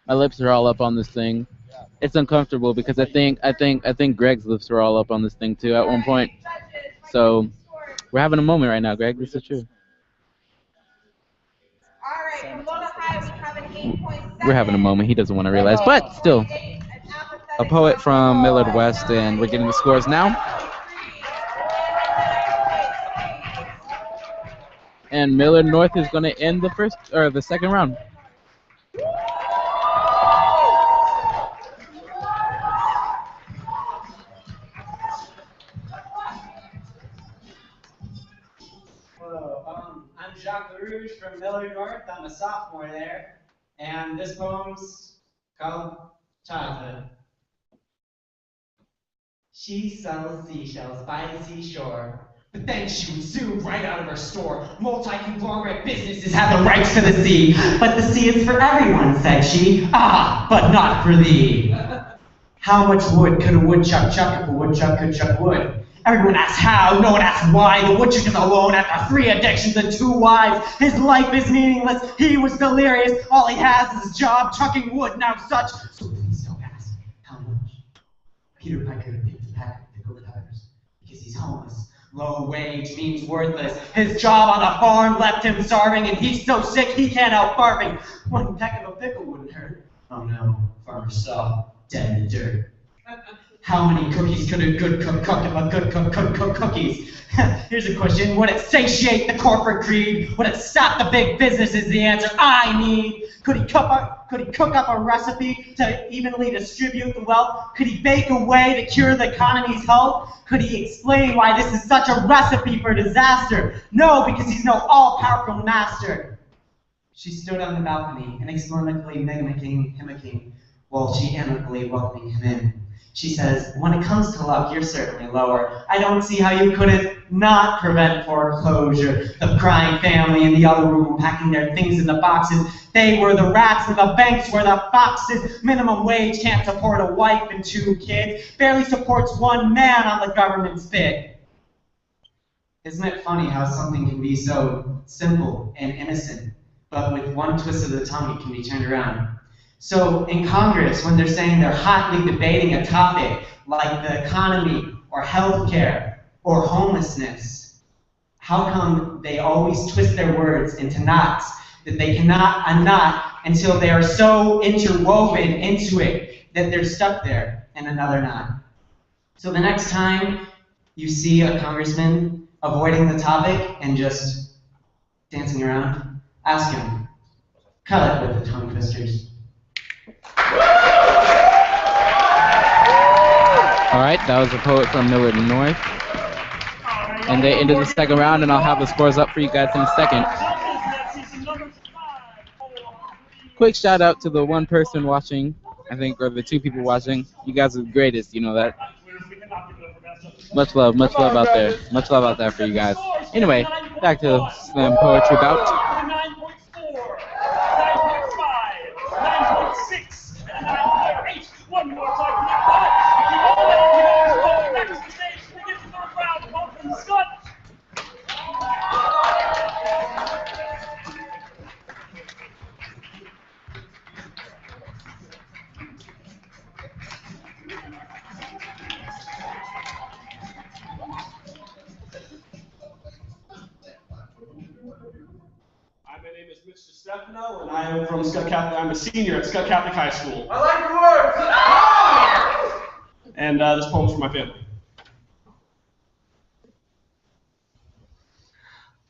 My lips are all up on this thing. It's uncomfortable because I think Greg's lips were all up on this thing too at one point. So we're having a moment right now, Greg. This is true.
Alright, from low to high, we have an 8.7.
We're having a moment. He doesn't want to realize, but still, a poet from Millard West, and we're getting the scores now. And Millard North is going to end the second round.
Hello, I'm Jacques LaRouche from Millard North. I'm a sophomore there, and this poem's called Childhood. She sells seashells by the seashore. But then she would zoom right out of her store. Multi-conglomerate businesses have the rights to the sea. But the sea is for everyone, said she. Ah, but not for thee. How much wood could a woodchuck chuck if a woodchuck could chuck wood? Everyone asks how, no one asks why. The woodchuck is alone after 3 addictions and 2 wives. His life is meaningless, he was delirious. All he has is his job, chucking wood, now such. So please don't ask how much. Peter Piper picked a pack of pickled peppers because he's homeless. Low wage means worthless. His job on the farm left him starving, and he's so sick he can't help barfing. 1 peck of a pickle wouldn't hurt. Oh no, farmer saw, dead in the dirt. How many cookies could a good cook cook if a good cook could cook cookies? Here's a question. Would it satiate the corporate greed? Would it stop the big business is the answer I need. Could he cook up a recipe to evenly distribute the wealth? Could he bake a way to cure the economy's health? Could he explain why this is such a recipe for disaster? No, because he's no all-powerful master. She stood on the balcony, inexplicably mimicking while she amicably welcoming him in. She says, when it comes to luck, you're certainly lower. I don't see how you couldn't not prevent foreclosure. The crying family in the other room packing their things in the boxes. They were the rats and the banks were the foxes. Minimum wage can't support a wife and 2 kids. Barely supports 1 man on the government's bid. Isn't it funny how something can be so simple and innocent, but with 1 twist of the tongue it can be turned around? So in Congress, when they're saying they're hotly debating a topic, like the economy or healthcare or homelessness? How come they always twist their words into knots that they cannot unknot until they are so interwoven into it that they're stuck there in another knot? So the next time you see a congressman avoiding the topic and just dancing around, ask him, cut it with the tongue twisters.
All right, that was a poet from Millard North. And they ended the second round, and I'll have the scores up for you guys in a second. Quick shout out to the one person watching, I think, or the two people watching. You guys are the greatest, you know that. Much love out there. Much love out there for you guys. Anyway, back to Slam Poetry Bout.
9.4, 9.5, 9.6, 9.8. One more time from that part. You all know back to the stage to begin the third round. Welcome, Skutt.
Hi, my name is Mr. Stefano, and I am from Skutt Catholic. I'm a senior at Skutt Catholic High School.
I like the words!
And this poem's for my family.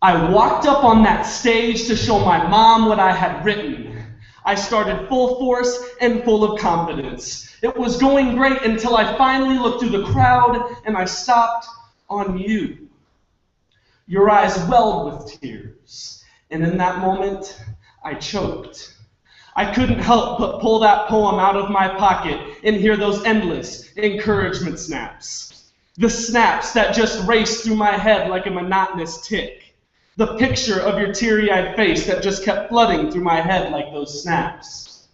I walked up on that stage to show my mom what I had written. I started full force and full of confidence. It was going great until I finally looked through the crowd and I stopped on you. Your eyes welled with tears, and in that moment, I choked. I couldn't help but pull that poem out of my pocket and hear those endless encouragement snaps. The snaps that just raced through my head like a monotonous tick. The picture of your teary-eyed face that just kept flooding through my head like those snaps.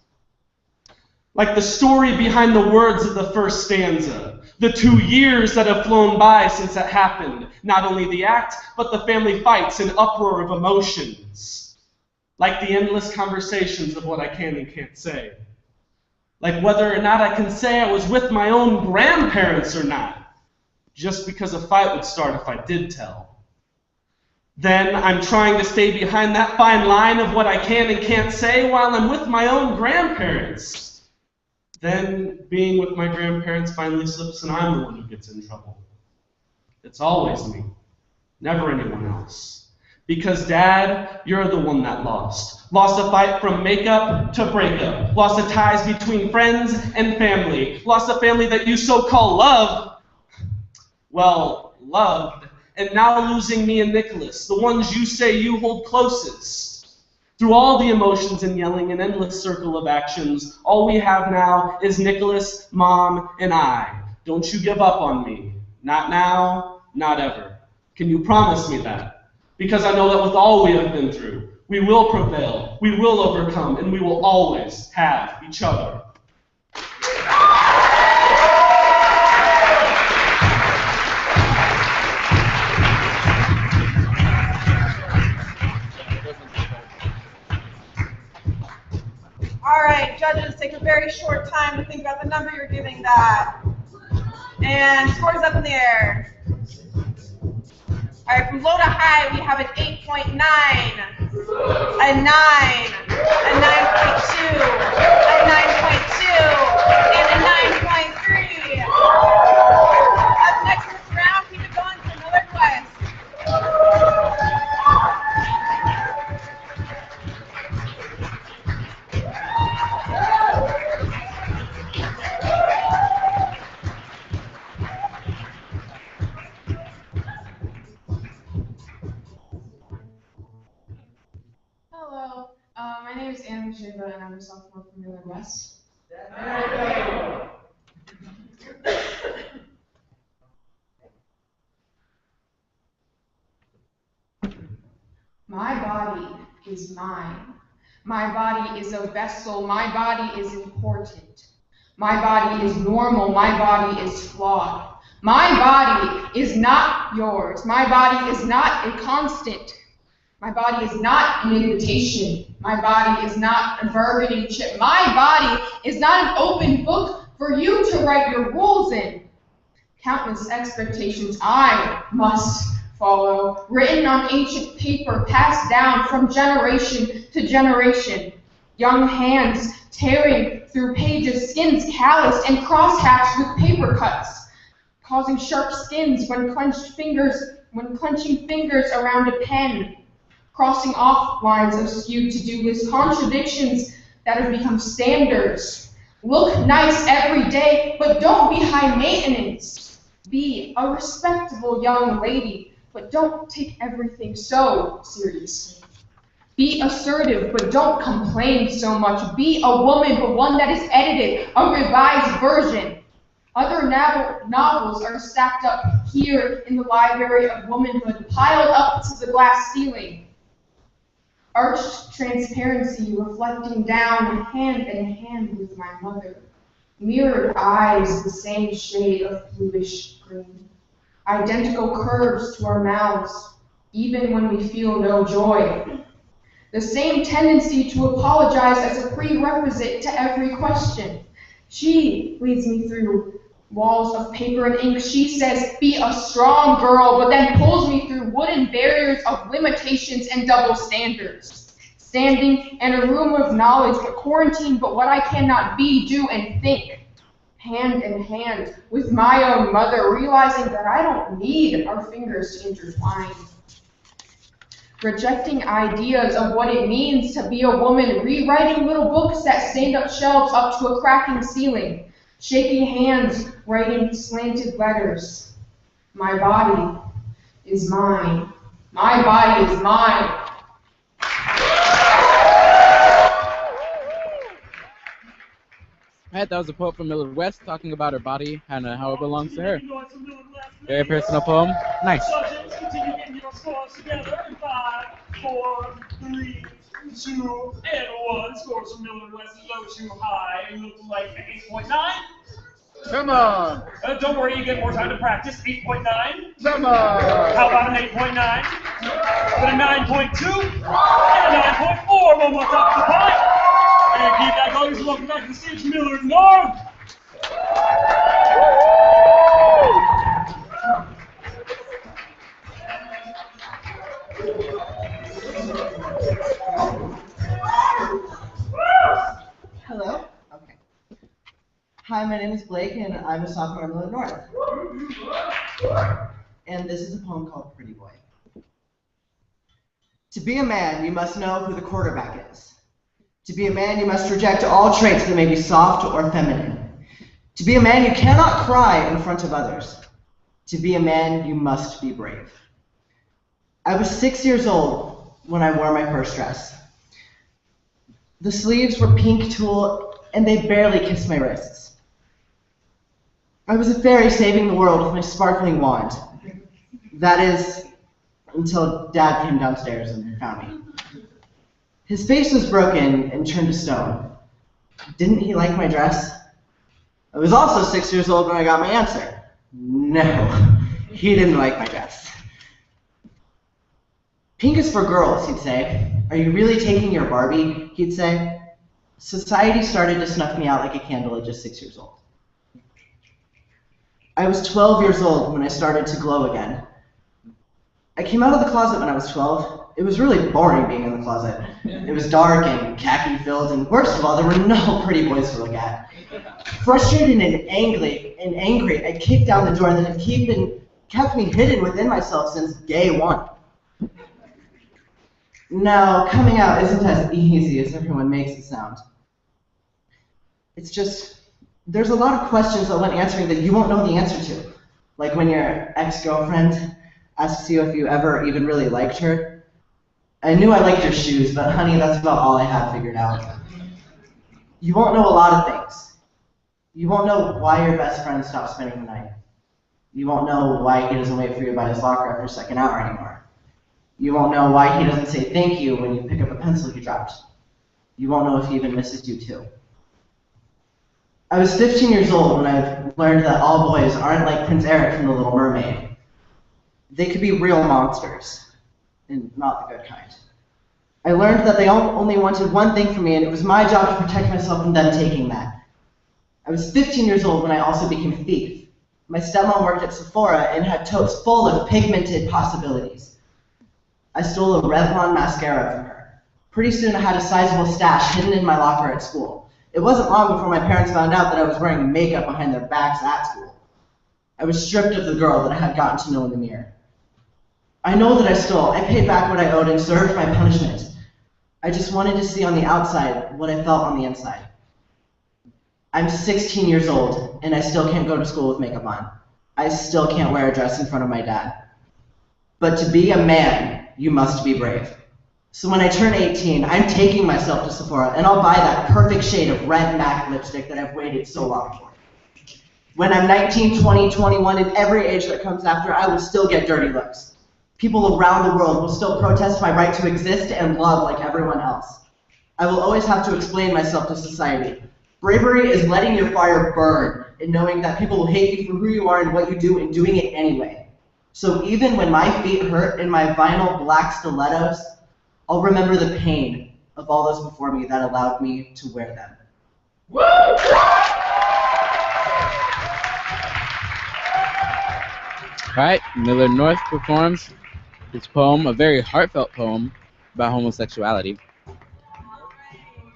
Like the story behind the words of the first stanza. The 2 years that have flown by since it happened. Not only the act, but the family fights and uproar of emotions. Like the endless conversations of what I can and can't say. Like whether or not I can say I was with my own grandparents or not. Just because a fight would start if I did tell. Then I'm trying to stay behind that fine line of what I can and can't say while I'm with my own grandparents. Then being with my grandparents finally slips and I'm the one who gets in trouble. It's always me, never anyone else. Because Dad, you're the one that lost. Lost a fight from makeup to breakup. Lost the ties between friends and family. Lost a family that you so-called love. Well, loved. And now losing me and Nicholas, the ones you say you hold closest. Through all the emotions and yelling and endless circle of actions, all we have now is Nicholas, Mom, and I. Don't you give up on me. Not now, not ever. Can you promise me that? Because I know that with all we have been through, we will prevail, we will overcome, and we will always have each other.
All right, judges, take a very short time to think about the number you're giving that. And scores up in the air. All right, from low to high, we have an 8.9, a 9, a 9.2, a 9.2, and a 9.3. Up next in this round, keep it going for Millard West.
Hello, my name is Anna Shiva and I'm a sophomore from Millard West. My body is mine. My body is a vessel. My body is important. My body is normal. My body is flawed. My body is not yours. My body is not a constant. My body is not an invitation. My body is not a bargaining chip. My body is not an open book for you to write your rules in. Countless expectations I must follow, written on ancient paper, passed down from generation to generation. Young hands tearing through pages, skins calloused and crosshatched with paper cuts, causing sharp skins when clenching fingers around a pen, crossing off lines of skewed to-do lists, contradictions that have become standards. Look nice every day, but don't be high maintenance. Be a respectable young lady, but don't take everything so seriously. Be assertive, but don't complain so much. Be a woman, but one that is edited, a revised version. Other novels are stacked up here in the library of womanhood, piled up to the glass ceiling. Arched transparency reflecting down hand in hand with my mother. Mirrored eyes, the same shade of bluish green. Identical curves to our mouths, even when we feel no joy. The same tendency to apologize as a prerequisite to every question. She leads me through walls of paper and ink. She says, be a strong girl, but then pulls me through wooden barriers of limitations and double standards. Standing in a room of knowledge, but quarantined, but what I cannot be, do, and think. Hand in hand with my own mother, realizing that I don't need our fingers to intertwine. Rejecting ideas of what it means to be a woman, rewriting little books that stand up shelves up to a cracking ceiling, shaking hands, writing slanted letters. My body is mine. My body is mine.
Right, that was a poem from Millard West talking about her body and how it belongs to her. Very personal poem. Nice.
Subjects, continue getting your scores together in 5, 4, 3, 2, and 1. Scores from Millard West is low too high. It looks like 8.9.
Come on.
Don't worry, you get more time to practice. 8.9.
Come on.
How about an 8.9? But a 9.2 and a 9.4. One more top of the pie. And keep that going. Welcome back to the stage, Millard North.
Hello? Okay. Hi, my name is Blake, and I'm a sophomore at Millard North. And this is a poem called Pretty Boy. To be a man, you must know who the quarterback is. To be a man, you must reject all traits that may be soft or feminine. To be a man, you cannot cry in front of others. To be a man, you must be brave. I was 6 years old when I wore my first dress. The sleeves were pink tulle, and they barely kissed my wrists. I was a fairy saving the world with my sparkling wand. That is, until Dad came downstairs and found me. His face was broken and turned to stone. Didn't he like my dress? I was also 6 years old when I got my answer. No, he didn't like my dress. Pink is for girls, he'd say. Are you really taking your Barbie? He'd say. Society started to snuff me out like a candle at just 6 years old. I was 12 years old when I started to glow again. I came out of the closet when I was 12. It was really boring being in the closet. It was dark and khaki-filled, and worst of all, there were no pretty boys to look at. Frustrated and angry, I kicked down the door that had kept me hidden within myself since day one. Now, coming out isn't as easy as everyone makes it sound. It's just, there's a lot of questions that when answering that you won't know the answer to. Like when your ex-girlfriend asks you if you ever even really liked her. I knew I liked your shoes, but honey, that's about all I had figured out. You won't know a lot of things. You won't know why your best friend stopped spending the night. You won't know why he doesn't wait for you by his locker after second hour anymore. You won't know why he doesn't say thank you when you pick up a pencil he dropped. You won't know if he even misses you too. I was 15 years old when I learned that all boys aren't like Prince Eric from The Little Mermaid. They could be real monsters, and not the good kind. I learned that they only wanted one thing from me, and it was my job to protect myself from them taking that. I was 15 years old when I also became a thief. My stepmom worked at Sephora and had totes full of pigmented possibilities. I stole a Revlon mascara from her. Pretty soon I had a sizable stash hidden in my locker at school. It wasn't long before my parents found out that I was wearing makeup behind their backs at school. I was stripped of the girl that I had gotten to know in the mirror. I know that I stole. I paid back what I owed and served my punishment. I just wanted to see on the outside what I felt on the inside. I'm 16 years old, and I still can't go to school with makeup on. I still can't wear a dress in front of my dad. But to be a man, you must be brave. So when I turn 18, I'm taking myself to Sephora, and I'll buy that perfect shade of red MAC lipstick that I've waited so long for. When I'm 19, 20, 21, and every age that comes after, I will still get dirty looks. People around the world will still protest my right to exist and love like everyone else. I will always have to explain myself to society. Bravery is letting your fire burn and knowing that people will hate you for who you are and what you do and doing it anyway. So even when my feet hurt in my vinyl black stilettos, I'll remember the pain of all those before me that allowed me to wear them.
All right, Millard North performs his poem, a very heartfelt poem about homosexuality.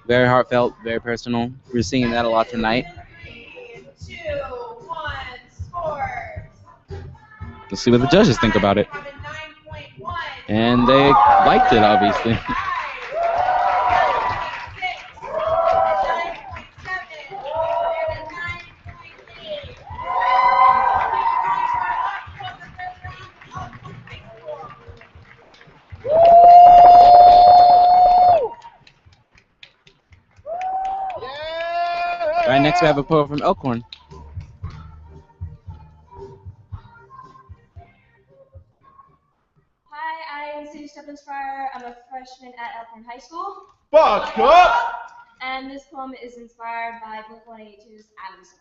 Very heartfelt, very personal. We're singing that a lot tonight.
3, 2, 1, scores.
Let's see what the judges think about it. And they liked it, obviously. All right, next we have a poem from Elkhorn.
Hi, I'm Sadie Steppenspire. I'm a freshman at Elkhorn High School.
Buck up!
And this poem is inspired by Blink-182's Adamson.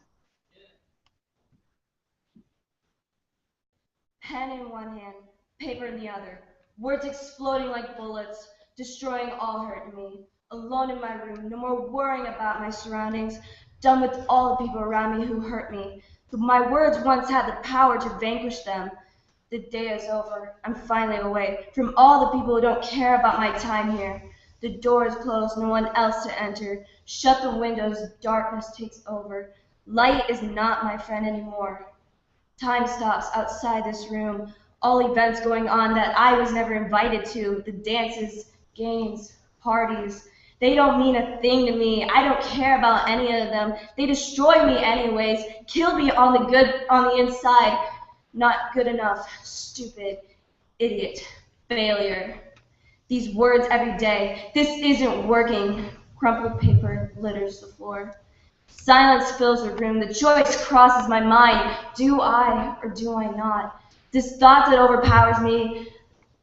Pen in one hand, paper in the other, words exploding like bullets, destroying all hurt in me. Alone in my room, no more worrying about my surroundings, done with all the people around me who hurt me. But my words once had the power to vanquish them. The day is over. I'm finally away from all the people who don't care about my time here. The door is closed, no one else to enter. Shut the windows, darkness takes over. Light is not my friend anymore. Time stops outside this room. All events going on that I was never invited to. The dances, games, parties. They don't mean a thing to me. I don't care about any of them. They destroy me anyways. Kill me on the inside. Not good enough. Stupid. Idiot. Failure. These words every day. This isn't working. Crumpled paper litters the floor. Silence fills the room. The choice crosses my mind. Do I or do I not? This thought that overpowers me,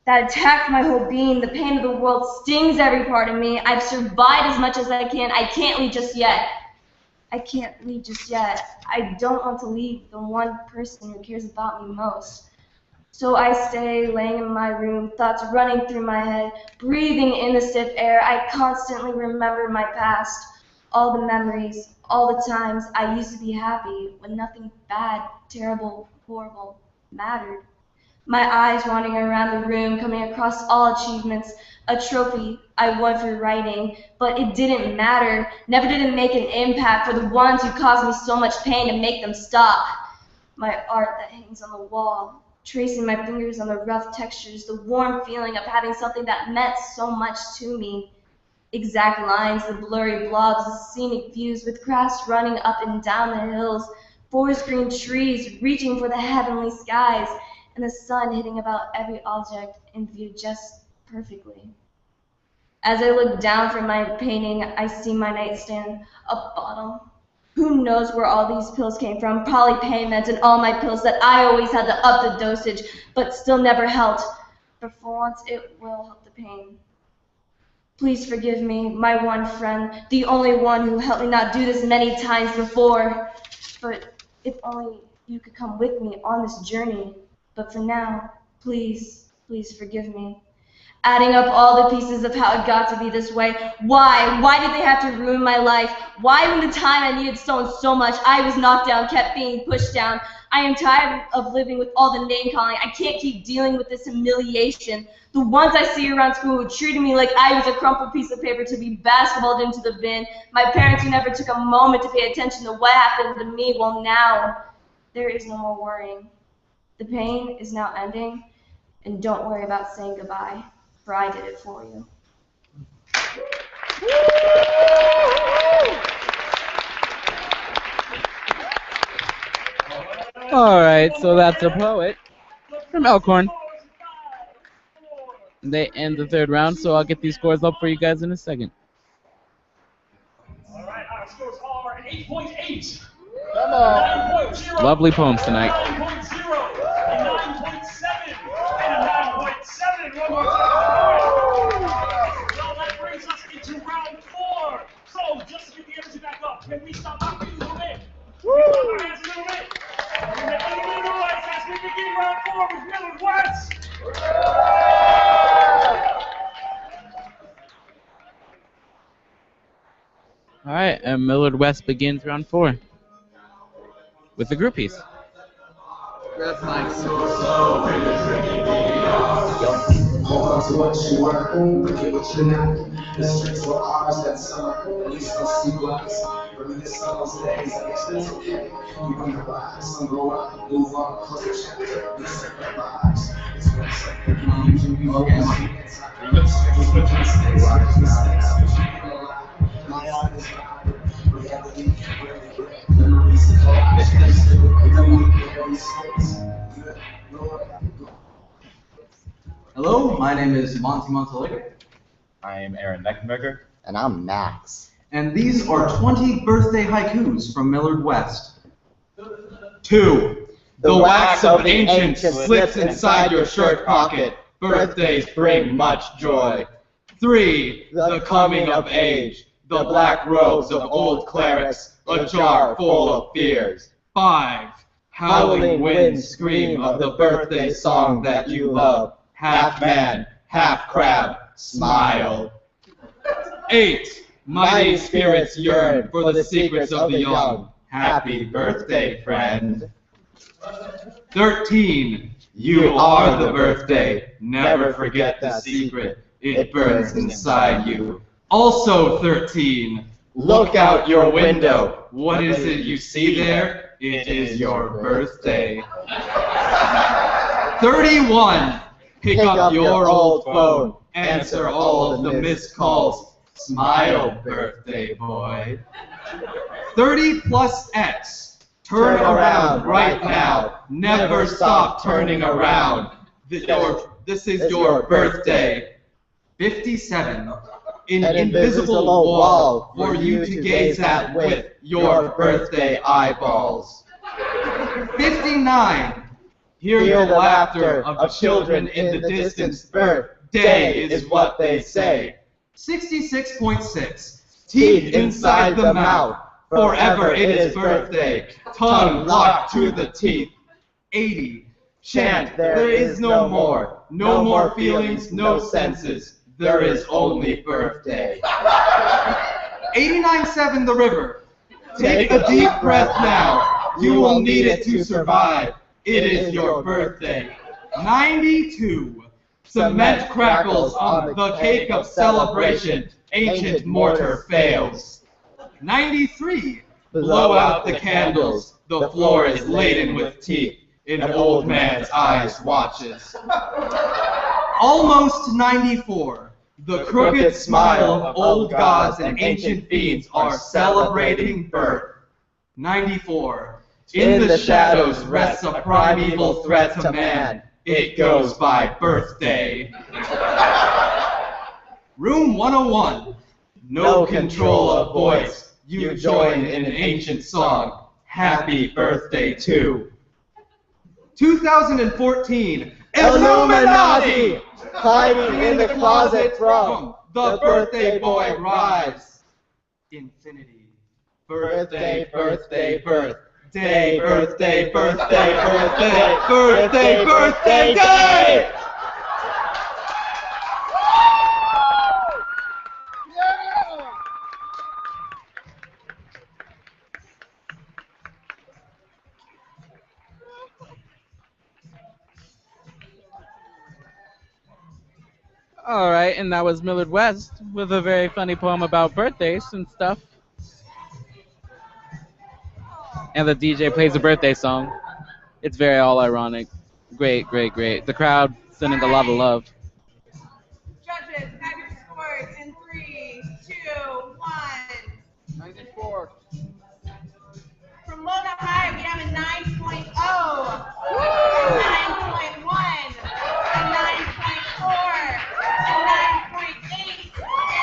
that attacks my whole being. The pain of the world stings every part of me. I've survived as much as I can. I can't leave just yet. I can't leave just yet. I don't want to leave the one person who cares about me most. So I stay laying in my room, thoughts running through my head, breathing in the stiff air. I constantly remember my past, all the memories, all the times I used to be happy when nothing bad, terrible, horrible mattered. My eyes wandering around the room, coming across all achievements, a trophy I won for writing, but it didn't matter, never did it make an impact for the ones who caused me so much pain to make them stop. My art that hangs on the wall, tracing my fingers on the rough textures, the warm feeling of having something that meant so much to me. Exact lines, the blurry blobs, the scenic views with grass running up and down the hills, forest green trees reaching for the heavenly skies, and the sun hitting about every object in view just perfectly. As I look down from my painting, I see my nightstand, a bottle. Who knows where all these pills came from? Probably pain meds and all my pills that I always had to up the dosage, but still never helped. But for once, it will help the pain. Please forgive me, my one friend, the only one who helped me not do this many times before. But if only you could come with me on this journey. But for now, please, please forgive me. adding up all the pieces of how it got to be this way. Why? Why did they have to ruin my life? Why, when the time I needed someone so much, I was knocked down, kept being pushed down? I am tired of living with all the name calling. I can't keep dealing with this humiliation. The ones I see around school who treated me like I was a crumpled piece of paper to be basketballed into the bin. My parents who never took a moment to pay attention to what happened to me. Well, now there is no more worrying. The pain is now ending, and don't worry about saying goodbye, for I did it for you.
All right, so that's a poet from Elkhorn. They end the third round, so I'll get these scores up for you guys in a second.
All right, our scores are 8.8.
Come on.
9.0.
Lovely poems tonight.
9.0. A 9.7. And a 9.7. One more time. Well, that brings us into round 4. So, just to get the energy back up, can we stop our feet a little bit? Can we clap our hands a little bit? Can we make a little bit of noise as we begin round 4 with Millard West?
All right, and Millard West begins round 4 with the group piece.
That's nice.
What you were, forget what you're not. The streets were ours that summer, at least I'll see blocks. Reminisce on those days, I guess that's okay. You realize, some grow up, move on, close the chapter, we set their lives. It's what it's like, you always be inside. Mistakes, my heart is guided, reality, memories of all mistakes,
Hello, my name is Monty Montalegre.
I am Aaron Neckenberger. And I'm Max.
And these are 20 birthday haikus from Millard West. 2.
The wax of the ancient slips inside your shirt pocket. Birthdays bring much joy.
3.
The coming of age. The black robes of old clerics. A jar full of fears.
5.
Howling winds scream of the birthday song that you love. Half man, half crab, smile.
8.
Mighty spirits yearn for the secrets of the young. Happy birthday, friend.
13.
You are the birthday. Never forget the secret. It burns inside you.
Also 13.
Look out your window.
What is it you see there?
It is your birthday.
31.
Pick up your old phone. Answer all of the missed calls. Smile, birthday boy.
30 plus X.
Turn around right now. Never stop turning around.
This is your birthday. 57. An
invisible wall for you to gaze at with your birthday eyeballs.
59.
Hear the laughter of children in the distance. Birthday is what they say.
66.6.
Teeth inside the mouth. Forever it is birthday. Tongue locked to the teeth.
80.
Chant, there is no more. No more feelings, no senses. There is only birthday.
89.7 The River.
Take a deep breath now. You will need it to survive. It is your birthday.
92.
Cement crackles on the cake of celebration. Ancient mortar fails.
93.
Blow out the candles. The floor is laden with teeth. An old man's eyes watches.
Almost 94.
The crooked smile of old gods and ancient fiends are celebrating birth.
94.
In the shadows rests a primeval threat to man. It goes by birthday.
Room 101.
No control of voice. You join in an ancient song. Happy birthday to
2014.
Illuminati! Hiding in the closet from the birthday boy rise.
Infinity.
Birthday, birthday, birthday, birthday, birthday, birthday, birthday, birthday day!
All right, and that was Millard West with a very funny poem about birthdays and stuff. And the DJ plays a birthday song. It's very all ironic. Great, great, great. The crowd sending a lot of love.
Judges, have your scores in 3, 2, 1.
94.
From low to high, we have a 9.0, a 9.1, a 9.4, a 9.8,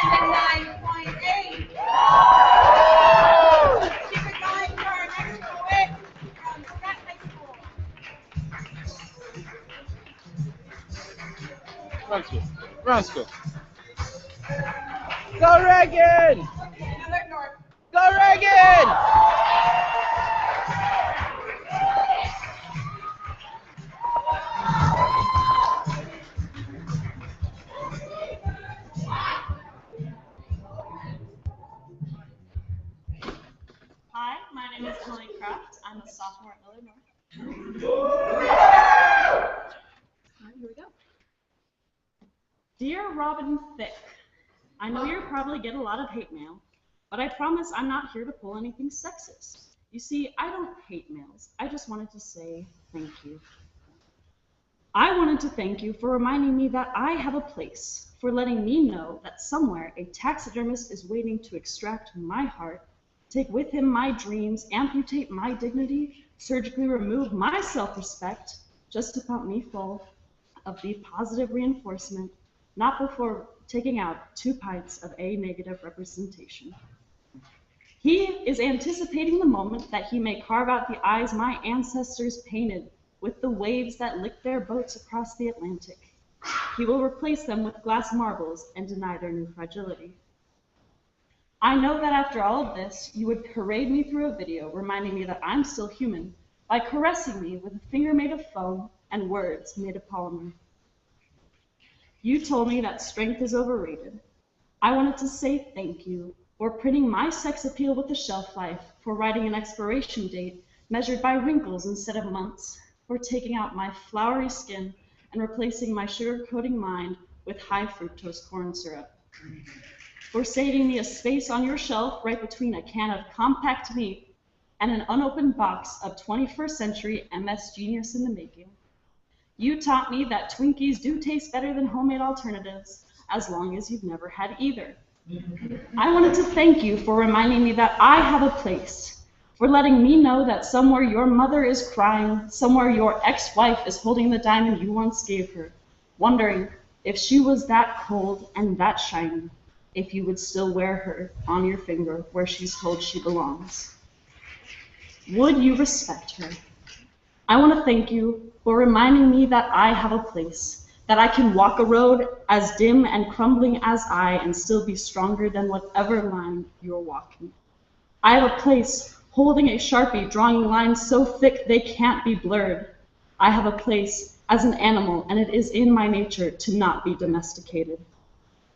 and a 9.8. Keep it going for our next poet from Skutt High School.
Run school. Go Reagan!
Millard North.
Go Reagan!
Hi, my name is Chloe Kraft. I'm a sophomore at Millard North. Alright, here we go. Dear Robin Thicke, I know you'll probably get a lot of hate mail, but I promise I'm not here to pull anything sexist. You see, I don't hate mails. I just wanted to say thank you. I wanted to thank you for reminding me that I have a place, for letting me know that somewhere a taxidermist is waiting to extract my heart, take with him my dreams, amputate my dignity, surgically remove my self-respect, just to pump me full of the positive reinforcement, not before taking out 2 pints of A negative representation. He is anticipating the moment that he may carve out the eyes my ancestors painted with the waves that licked their boats across the Atlantic. He will replace them with glass marbles and deny their new fragility. I know that after all of this, you would parade me through a video reminding me that I'm still human by caressing me with a finger made of foam and words made of polymer. You told me that strength is overrated. I wanted to say thank you for printing my sex appeal with a shelf life, for writing an expiration date measured by wrinkles instead of months, for taking out my flowery skin and replacing my sugar-coating mind with high fructose corn syrup, for saving me a space on your shelf right between a can of compact meat and an unopened box of 21st century MS Genius in the making. You taught me that Twinkies do taste better than homemade alternatives, as long as you've never had either. I wanted to thank you for reminding me that I have a place, for letting me know that somewhere your mother is crying, somewhere your ex-wife is holding the diamond you once gave her, wondering if she was that cold and that shiny, if you would still wear her on your finger where she's told she belongs. Would you respect her? I want to thank you for reminding me that I have a place, that I can walk a road as dim and crumbling as I and still be stronger than whatever line you're walking. I have a place holding a Sharpie, drawing lines so thick they can't be blurred. I have a place as an animal, and it is in my nature to not be domesticated.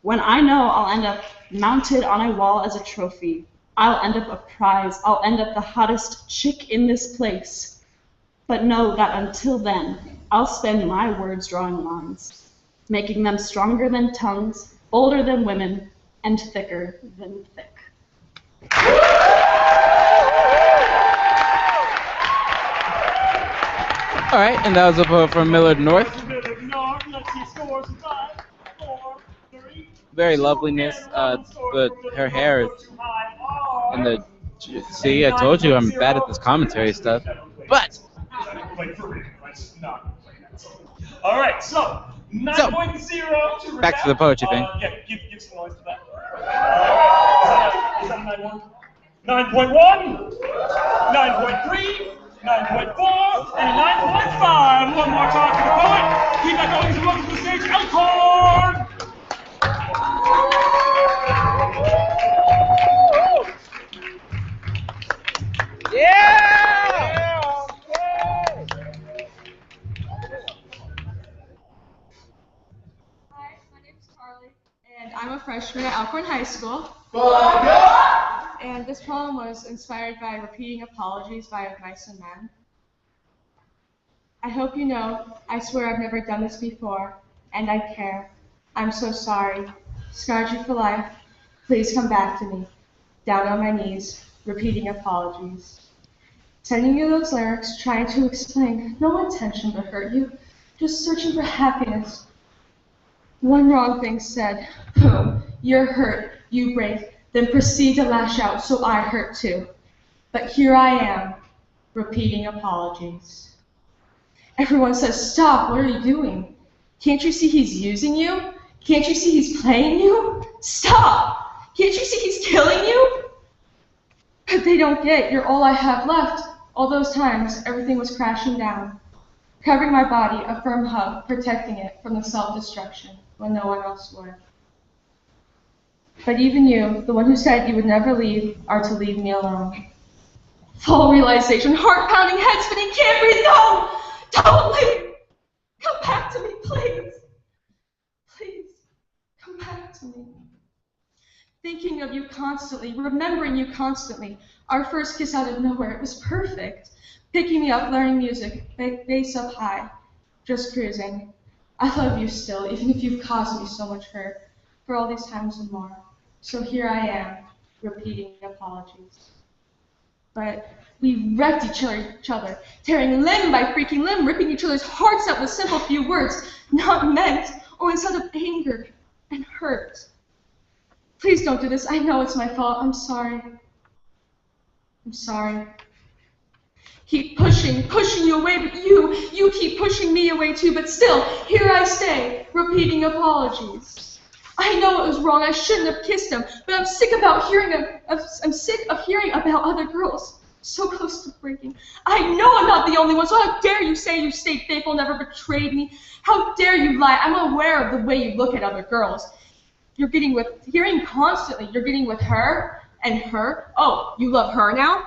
When I know I'll end up mounted on a wall as a trophy, I'll end up a prize, I'll end up the hottest chick in this place. But know that until then, I'll spend my words drawing lines, making them stronger than tongues, bolder than women, and thicker than thick.
All right, and that was a poem from Millard North.
Millard North, let's see scores. 5, 4, 3.
Very loveliness. But her hair is and the. See, I told you I'm bad at this commentary stuff. But
All right, so 9.0 to
back to the poetry thing.
Yeah, give some noise to that. Is that a 9.1? 9.1, 9.3, 9.4, and a 9.5. One more time for the poet. Keep that going. So welcome to the stage, Elkhorn.
And I'm a freshman at Elkhorn High School. And this poem was inspired by repeating apologies by Mice and Men. I hope you know, I swear I've never done this before, and I care. I'm so sorry. Scarred you for life. Please come back to me. Down on my knees, repeating apologies. Sending you those lyrics, trying to explain. No intention to hurt you. Just searching for happiness. One wrong thing said. Boom. You're hurt. You break. Then proceed to lash out, so I hurt too. But here I am, repeating apologies. Everyone says, stop, what are you doing? Can't you see he's using you? Can't you see he's playing you? Stop! Can't you see he's killing you? But they don't get you're all I have left. All those times, everything was crashing down. Covering my body, a firm hug, protecting it from the self-destruction when no one else would. But even you, the one who said you would never leave, are to leave me alone. Full realization, heart pounding, head spinning, can't breathe, no! Don't leave! Come back to me, please! Please, come back to me. Thinking of you constantly, remembering you constantly. Our first kiss out of nowhere, it was perfect. Picking me up, learning music, bass up high, just cruising. I love you still, even if you've caused me so much hurt, for all these times and more. So here I am, repeating apologies. But we wrecked each other, tearing limb by freaking limb, ripping each other's hearts out with simple few words, not meant, or instead of anger and hurt. Please don't do this. I know it's my fault. I'm sorry. I'm sorry. Keep pushing you away, but you keep pushing me away too, but still, here I stay, repeating apologies. I know it was wrong, I shouldn't have kissed him, but I'm sick about I'm sick of hearing about other girls, so close to breaking. I know I'm not the only one, so how dare you say you stayed faithful, never betrayed me? How dare you lie? I'm aware of the way you look at other girls. You're getting with, hearing constantly, you're getting with her and her. Oh, you love her now?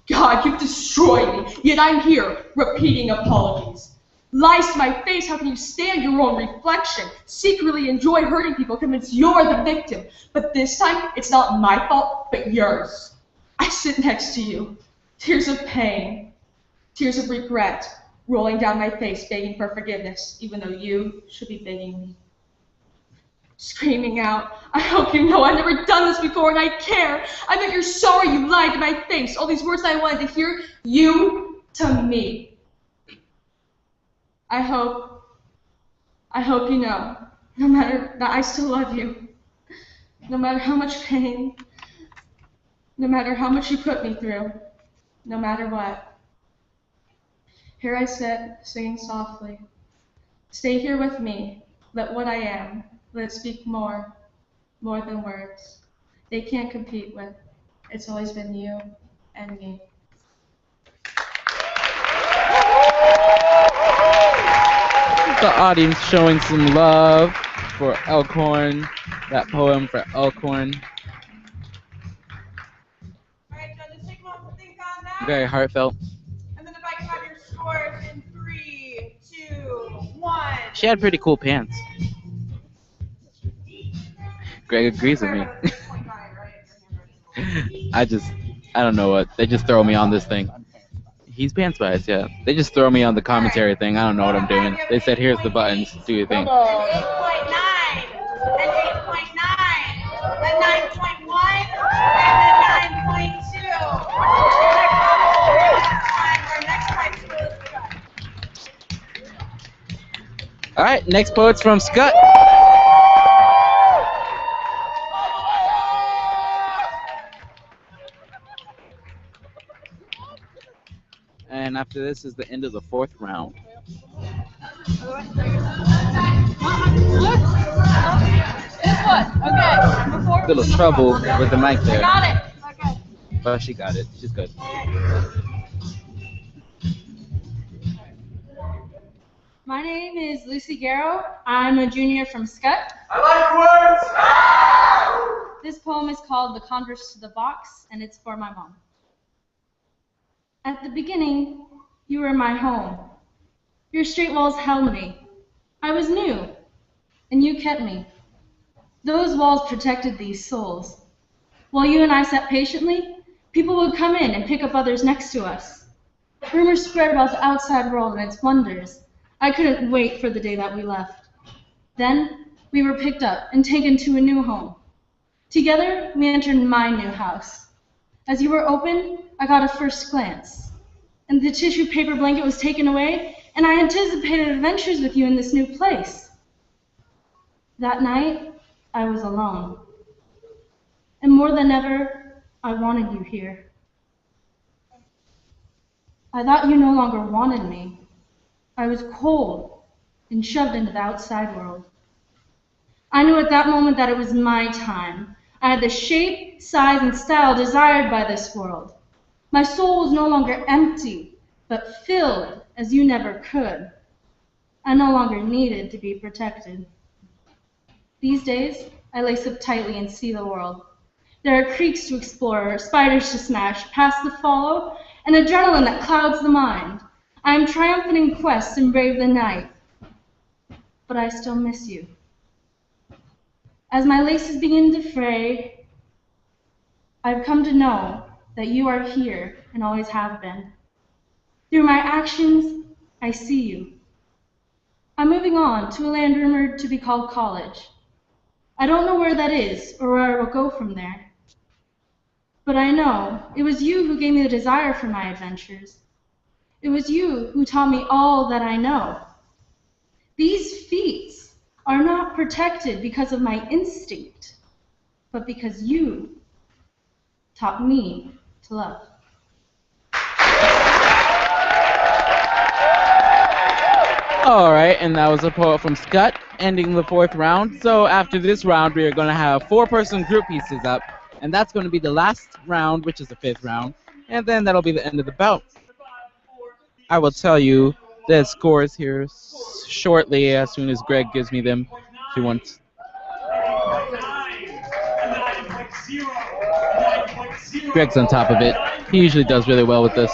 God, you've destroyed me, yet I'm here, repeating apologies. Lies to my face, how can you stand your own reflection? Secretly enjoy hurting people, convinced you're the victim. But this time, it's not my fault, but yours. I sit next to you, tears of pain, tears of regret, rolling down my face, begging for forgiveness, even though you should be begging me. Screaming out, I hope you know I've never done this before and I care. I bet you're sorry you lied to my face. All these words I wanted to hear, you to me. I hope you know, no matter that I still love you, no matter how much pain, no matter how much you put me through, no matter what. Here I sit, singing softly. Stay here with me, let what I am, let it speak more than words. They can't compete with, it's always been you and me.
The audience showing some love for Elkhorn, that poem for Elkhorn.
Alright, judges, take a moment to think on that.
Very heartfelt.
And then if I can have your scores in 3, 2, 1.
She had pretty cool pants. Greg agrees with me. I don't know what, they just throw me on this thing. He's pants biased, yeah. They just throw me on the commentary thing. I don't know what I'm doing. They said, here's the buttons, do your thing.
8.9, and 8.9, and 9.1, and then 9.2. Our next time school is Skutt.
Alright, next poet's from Skutt. And after this is the end of the 4th round.
This one, okay.
Little trouble with the mic there.
Got it. Okay.
But she got it. She's good.
My name is Lucy Garrow. I'm a junior from Skutt.
I like words!
This poem is called The Converse to the Box, and it's for my mom. At the beginning, you were my home. Your straight walls held me. I was new, and you kept me. Those walls protected these souls. While you and I sat patiently, people would come in and pick up others next to us. Rumors spread about the outside world and its wonders. I couldn't wait for the day that we left. Then, we were picked up and taken to a new home. Together, we entered my new house. As you were open, I got a first glance, and the tissue paper blanket was taken away, and I anticipated adventures with you in this new place. That night, I was alone. And more than ever, I wanted you here. I thought you no longer wanted me. I was cold and shoved into the outside world. I knew at that moment that it was my time. I had the shape, size, and style desired by this world. My soul was no longer empty, but filled as you never could. I no longer needed to be protected. These days, I lace up tightly and see the world. There are creeks to explore, spiders to smash, paths to follow, and adrenaline that clouds the mind. I am triumphant in quest and brave the night, but I still miss you. As my laces begin to fray, I've come to know that you are here and always have been. Through my actions, I see you. I'm moving on to a land rumored to be called college. I don't know where that is or where I will go from there. But I know it was you who gave me the desire for my adventures. It was you who taught me all that I know. These feats are not protected because of my instinct, but because you taught me to love.
All right, and that was a poem from Skutt, ending the 4th round. So after this round, we are going to have 4-person group pieces up, and that's going to be the last round, which is the 5th round, and then that'll be the end of the bout. I will tell you the scores here shortly as soon as Greg gives me them if he wants. Greg's on top of it. He usually does really well with this.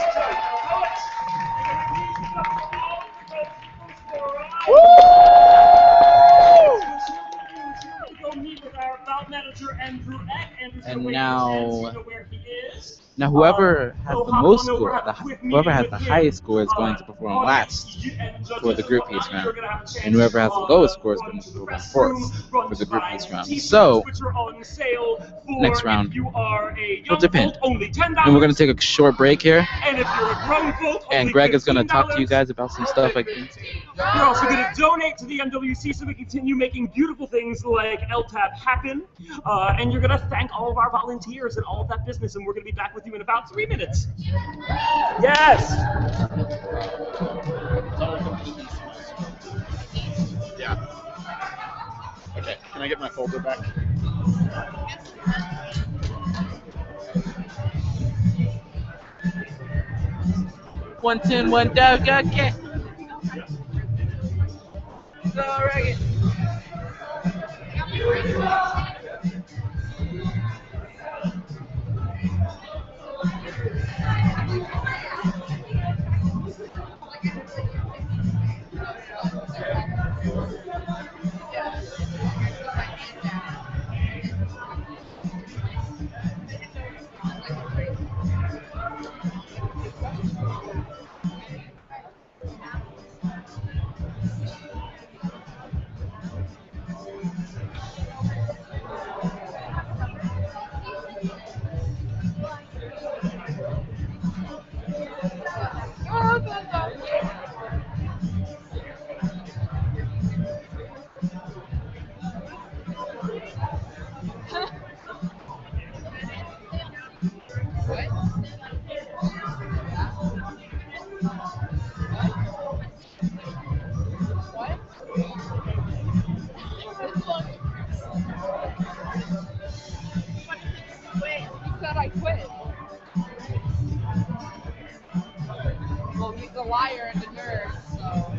And now whoever has the most score, whoever has the highest score is going to perform last for the group piece round, and whoever has the lowest score is going to perform fourth for the group piece round. So next round will depend. And we're going to take a short break here, and Greg is going to talk to you guys about some stuff like this.
You're also going to donate to the MWC so we continue making beautiful things like LTAP happen. And you're going to thank all of our volunteers and all of that business. And we're going to be back with you in about 3 minutes. Yes!
Yeah. Okay, can I get my folder back?
One tin, one dog, okay. All right.
Wait, you said I quit. Well, he's a liar and a nerd, so.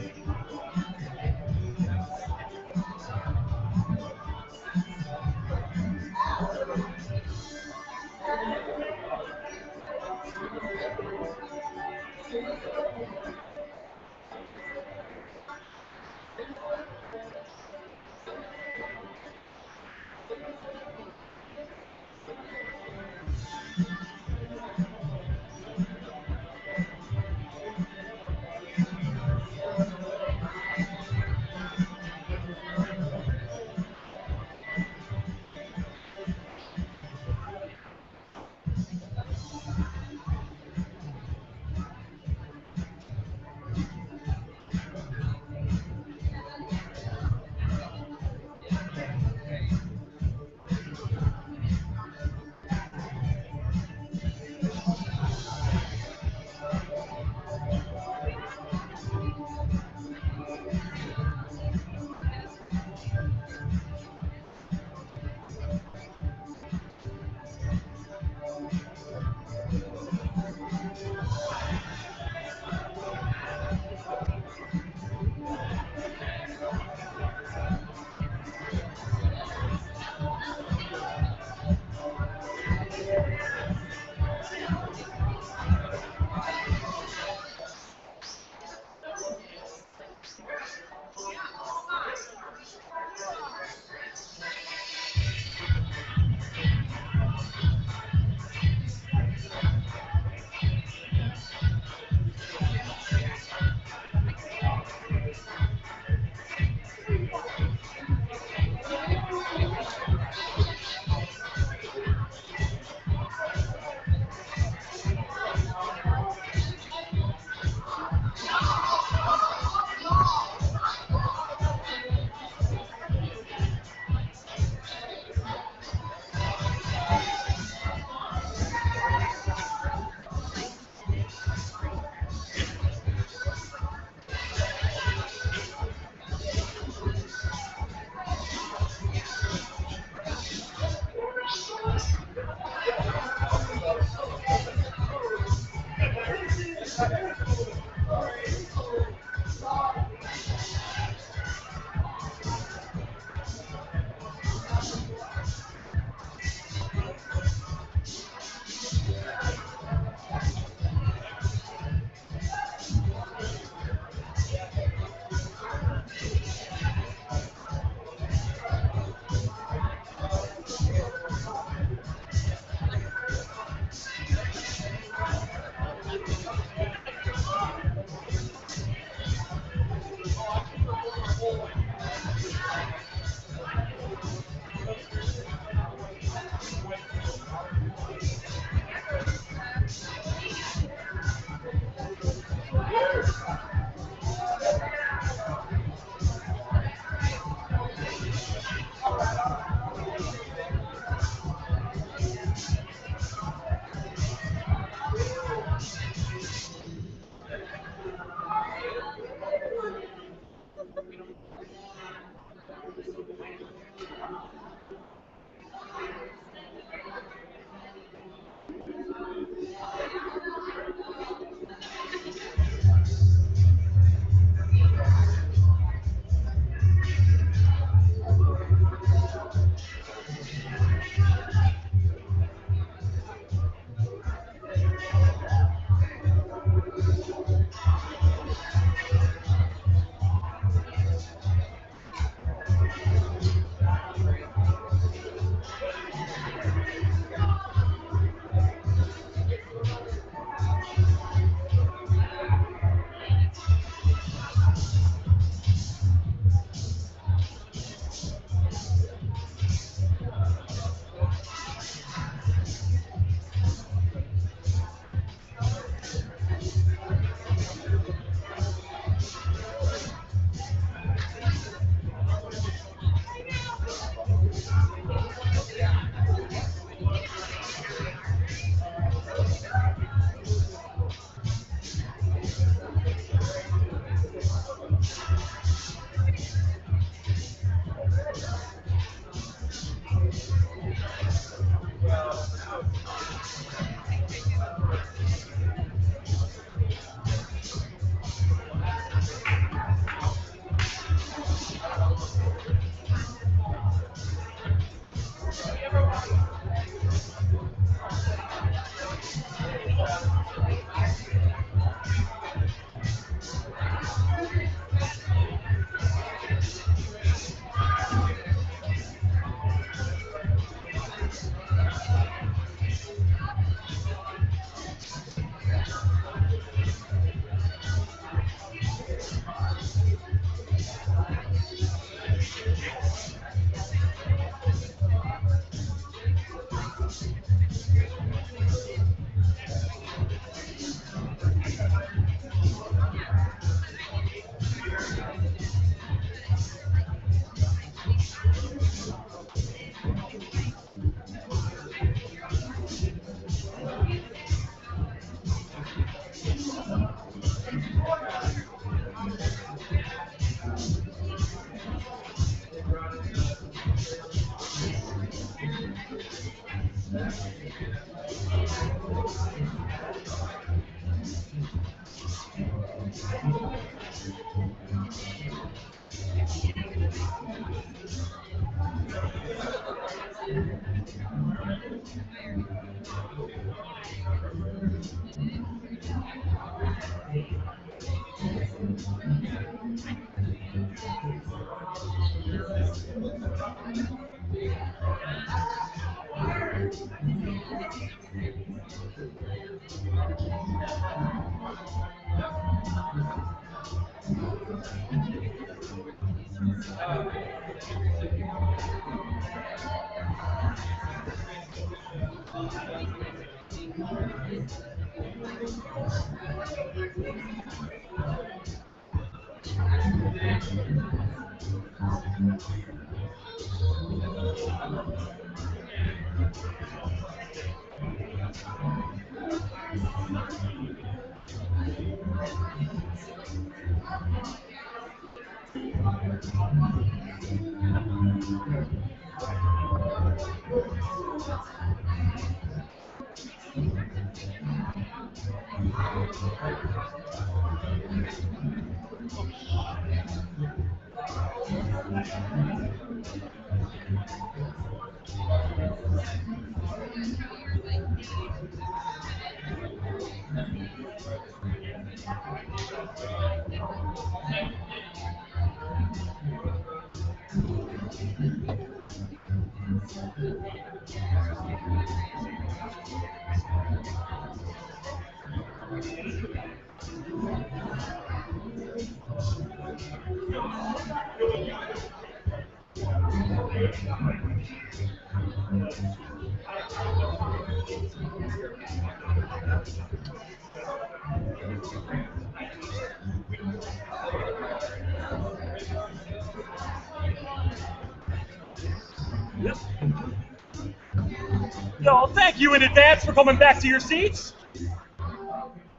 Y'all, thank you in advance for coming back to your seats.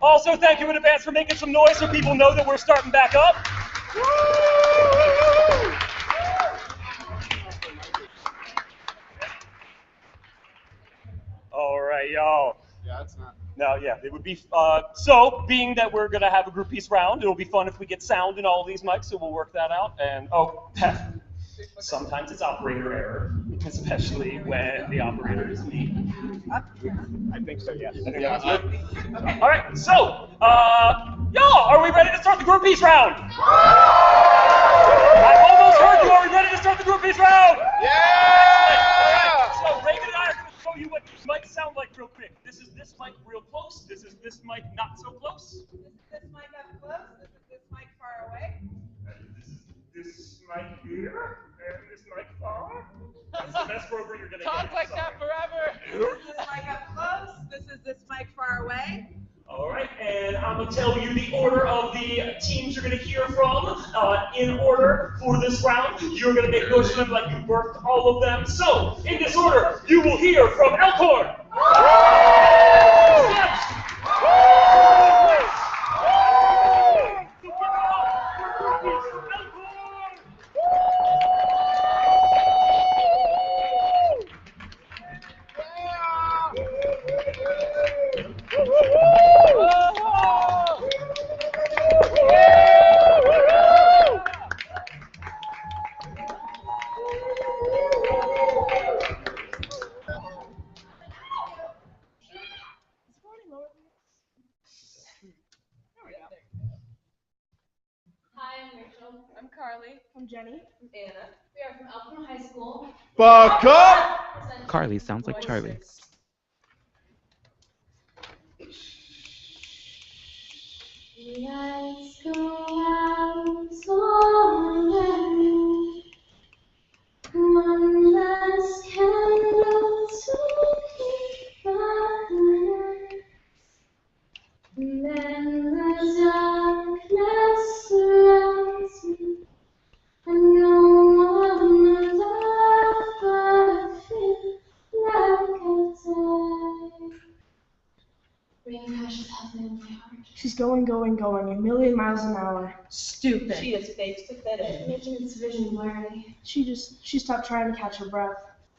Also, thank you in advance for making some noise so people know that we're starting back up. All right, y'all.
Yeah, it's not.
No, yeah, it would be, so, being that we're going to have a group piece round, it'll be fun if we get sound in all of these mics, so we'll work that out. And, oh, sometimes it's operator error, especially when the operator is me.
I think so, yes.
I think that's good. Okay. All right, so, y'all, are we ready to start the group piece round? I almost heard you. Are we ready to start the group piece round?
Yeah!
So, Reagan and I are going to show you what these mics sound like real quick. This is this mic real close. This is this mic not so close.
This is this mic up close. This is this mic far away.
This mic here and this mic far. That's the best program you're going to get.
Talk like that forever.
This is this mic up close. This is this mic far away.
All right, and I'm going to tell you the order of the teams you're going to hear from in order for this round. You're going to make noise for them like you worked all of them. So, in this order, you will hear from Elkhorn.
I'm Carly. I'm Jenny. I'm Anna. We are from Elkhorn High School.
Buck up!
Carly sounds like Charlie.
Lights go out on one last candle to keep burning, and then the darkness surrounds me, and no one left, but I feel like I've died. Rain crashes heavily on my heart.
She's going, a million miles an hour.
Stupid.
She is fake pathetic, making its vision blurry.
She stopped trying to catch her breath.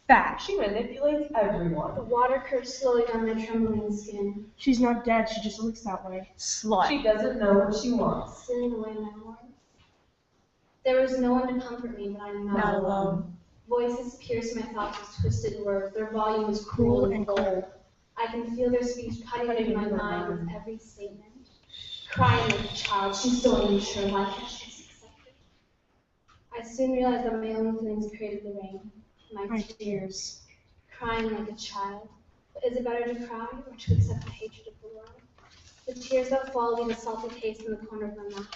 Fact. She manipulates everyone.
The water curves slowly down my trembling skin.
She's not dead, she just looks that way.
Slut. She doesn't know what she wants.
Stealing away my words. There was no one to comfort me, but I'm not
alone.
Voices pierce my thoughts with twisted words. Their volume is cruel and cold. I can feel their speech cutting into my mind with every statement. Crying like a child, she's so immature, why can't she just accept it? I soon realized that my own feelings created the rain. My tears. Crying like a child. But is it better to cry or to accept the hatred of the world? The tears that fall leave a salty taste in the corner of my mouth.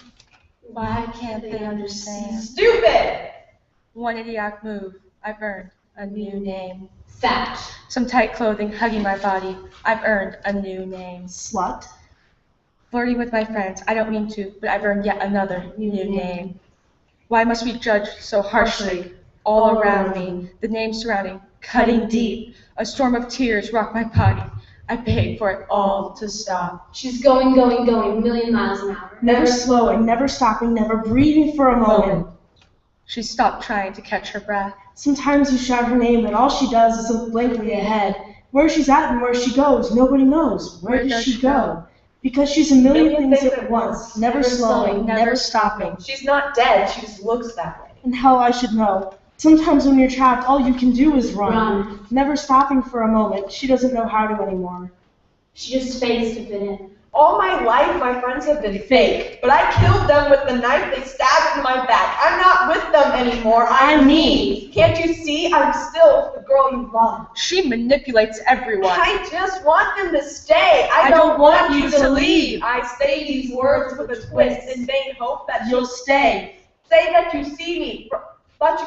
Why can't they understand?
Stupid!
One idiotic move. I've earned a new name.
Fact.
Some tight clothing hugging my body. I've earned a new name.
Slut.
Flirting with my friends. I don't mean to, but I've earned yet another new name. Why must we judge so harshly? All around me, the names surrounding, cutting deep. A storm of tears rock my body. I beg for it all to stop.
She's going, a million miles an hour.
Never slowing, never stopping, never breathing for a moment.
She stopped trying to catch her breath.
Sometimes you shout her name, but all she does is look blankly ahead. Where she's at and where she goes, nobody knows. Where does she go? Because she's a million things at once, never slowing, never stopping.
She's not dead, she just looks that way.
And hell, I should know. Sometimes when you're trapped, all you can do is run. Never stopping for a moment. She doesn't know how to anymore.
She just fakes to fit in.
All my life, my friends have been fake, but I killed them with the knife they stabbed in my back. I'm not with them anymore. I'm me. Can't you see? I'm still the girl you love.
She manipulates everyone.
I just want them to stay. I don't want you to leave. I say these words with a twist in vain hope that you'll stay. Say that you see me, that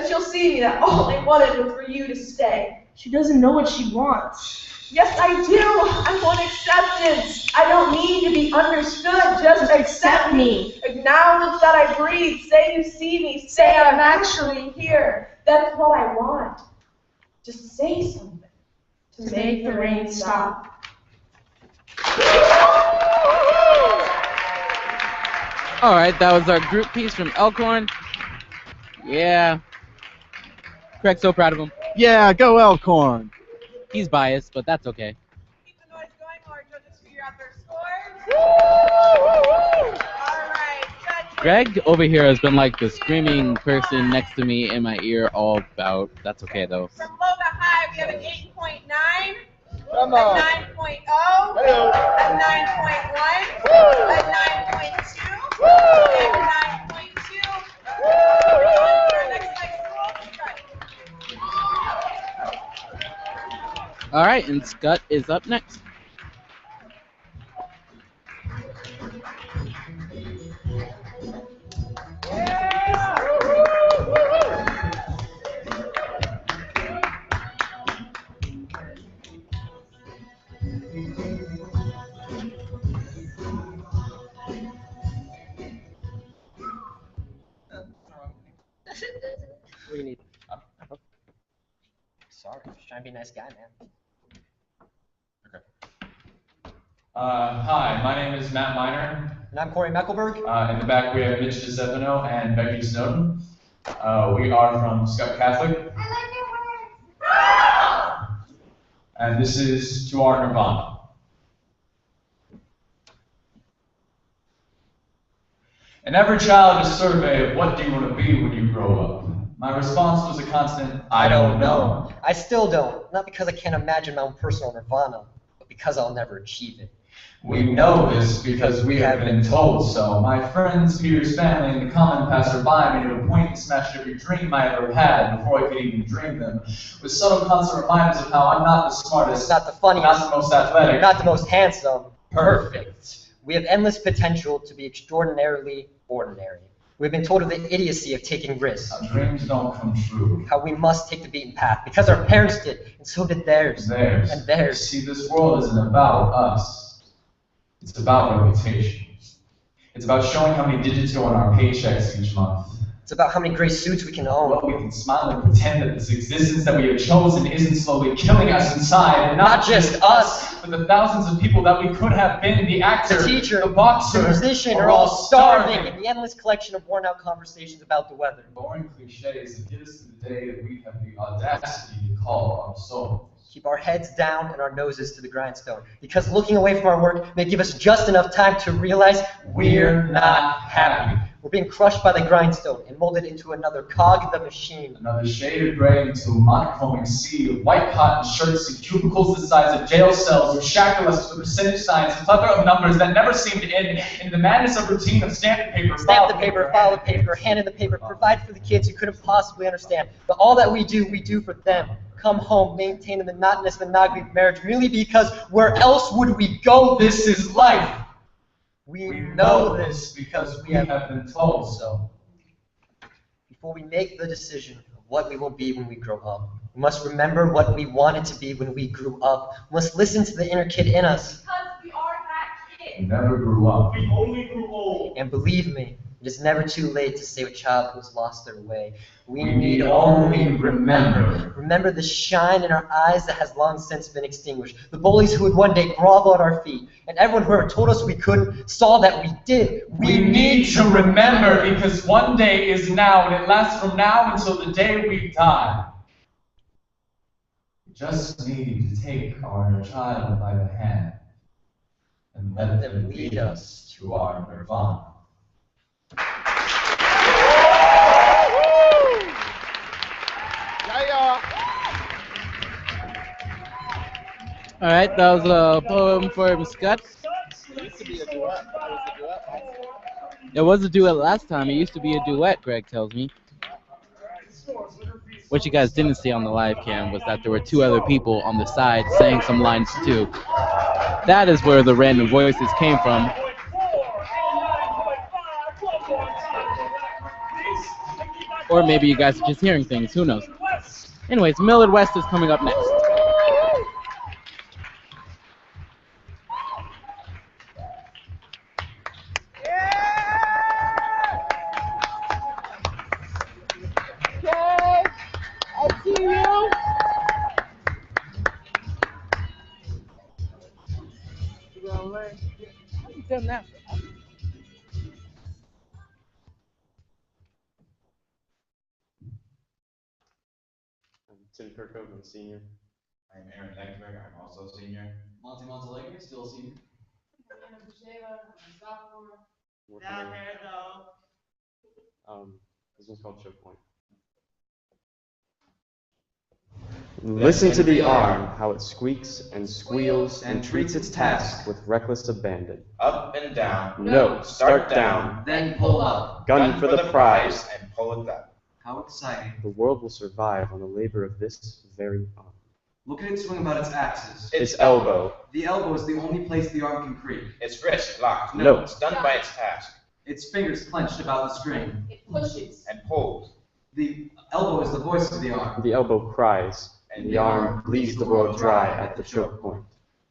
you'll see me, that all I wanted was for you to stay.
She doesn't know what she wants.
Yes, I do. I want acceptance. I don't need to be understood. Just accept me. Acknowledge that I breathe. Say you see me. Say I'm actually here. That's what I want. Just say something to make the rain stop.
All right, that was our group piece from Elkhorn. Yeah. Craig's so proud of him.
Yeah, go Elkhorn.
He's biased, but that's okay.
Keep the noise going while our judges figure out their scores. All right, judges.
Greg over here has been like the screaming person next to me in my ear all about. That's okay though.
From low to high, we have an 8.9.
Come
A
on.
9.0, a 9.1, a 9.2, and a 9.2. Our next
All right, and Skutt is up next.
What do you need? Sorry, I'm just trying to be a nice guy, man.
Hi, my name is Matt Miner.
And I'm Corey Meckelberg.
In the back we have Mitch DeStefano and Becky Snowden. We are from Skutt Catholic. And this is To Our Nirvana. In every childish survey of what do you want to be when you grow up, my response was a constant, I don't know.
I still don't. Not because I can't imagine my own personal nirvana, but because I'll never achieve it.
We know this because we have been told so. My friends, Peter's family, and the common passerby made it a point to smash every dream I ever had before I could even dream them, with subtle constant reminders of how I'm not the smartest,
not the funniest,
not the most athletic,
not the most handsome.
Perfect.
We have endless potential to be extraordinarily ordinary. We've been told of the idiocy of taking risks.
Our dreams don't come true.
How we must take the beaten path, because our parents did, and so did theirs. And theirs.
See, this world isn't about us. It's about reputation. It's about showing how many digits go on our paychecks each month.
It's about how many gray suits we can own.
Well, we can smile and pretend that this existence that we have chosen isn't slowly killing us inside, and not just us, but the thousands of people that we could have been. The actor,
the teacher,
the boxer,
the musician are all starving in the endless collection of worn-out conversations about the weather.
Boring cliches that get us to the day that we have the audacity to call our soul.
Keep our heads down and our noses to the grindstone, because looking away from our work may give us just enough time to realize we're not happy. We're being crushed by the grindstone and molded into another cog in the machine.
Another shade of gray into a monochromic sea of white cotton shirts and cubicles the size of jail cells who shackle us with percentage signs, a plethora of numbers that never seem to end, in the madness of routine of stamped paper,
stamp the paper, file the paper, hand in the paper, provide for the kids who couldn't possibly understand. But all that we do for them. Come home, maintain a monotonous monogamy marriage merely because where else would we go?
This is life.
We know
this because we have been told so.
Before we make the decision of what we will be when we grow up, we must remember what we wanted to be when we grew up. We must listen to the inner kid in us.
Because we are that kid.
We never grew up.
We only grew old.
And believe me, it is never too late to save a child who has lost their way.
We need only remember.
Remember the shine in our eyes that has long since been extinguished. The bullies who would one day grovel at our feet. And everyone who ever told us we couldn't saw that we did.
We need to remember because one day is now and it lasts from now until the day we die. just need to take our inner child by the hand and let them lead us to our nirvana.
All right, that was a poem from Skutt. It was a duet last time. It used to be a duet, Greg tells me. What you guys didn't see on the live cam was that there were two other people on the side saying some lines too. That is where the random voices came from. Or maybe you guys are just hearing things, who knows. Anyways, Millard West is coming up next.
Tim Kirkhope, senior.
I'm Aaron Eckberg, I'm also a senior.
Monty Montalegre, still a senior.
Down here though. This one's called Choke Point. Listen to the arm, how it squeaks and squeals and treats its task with reckless abandon.
Up and down.
No, start down.
Then pull up.
Gun for the prize.
And pull it up.
How exciting.
The world will survive on the labor of this very arm.
Look at it swing about its axis.
Its elbow.
The elbow is the only place the arm can creep.
Its wrist locked.
No.
It's done by its task.
Its fingers clenched about the string.
It pushes.
And pulls.
The elbow is the voice of the arm.
The elbow cries, and the arm bleeds the world dry at the choke point.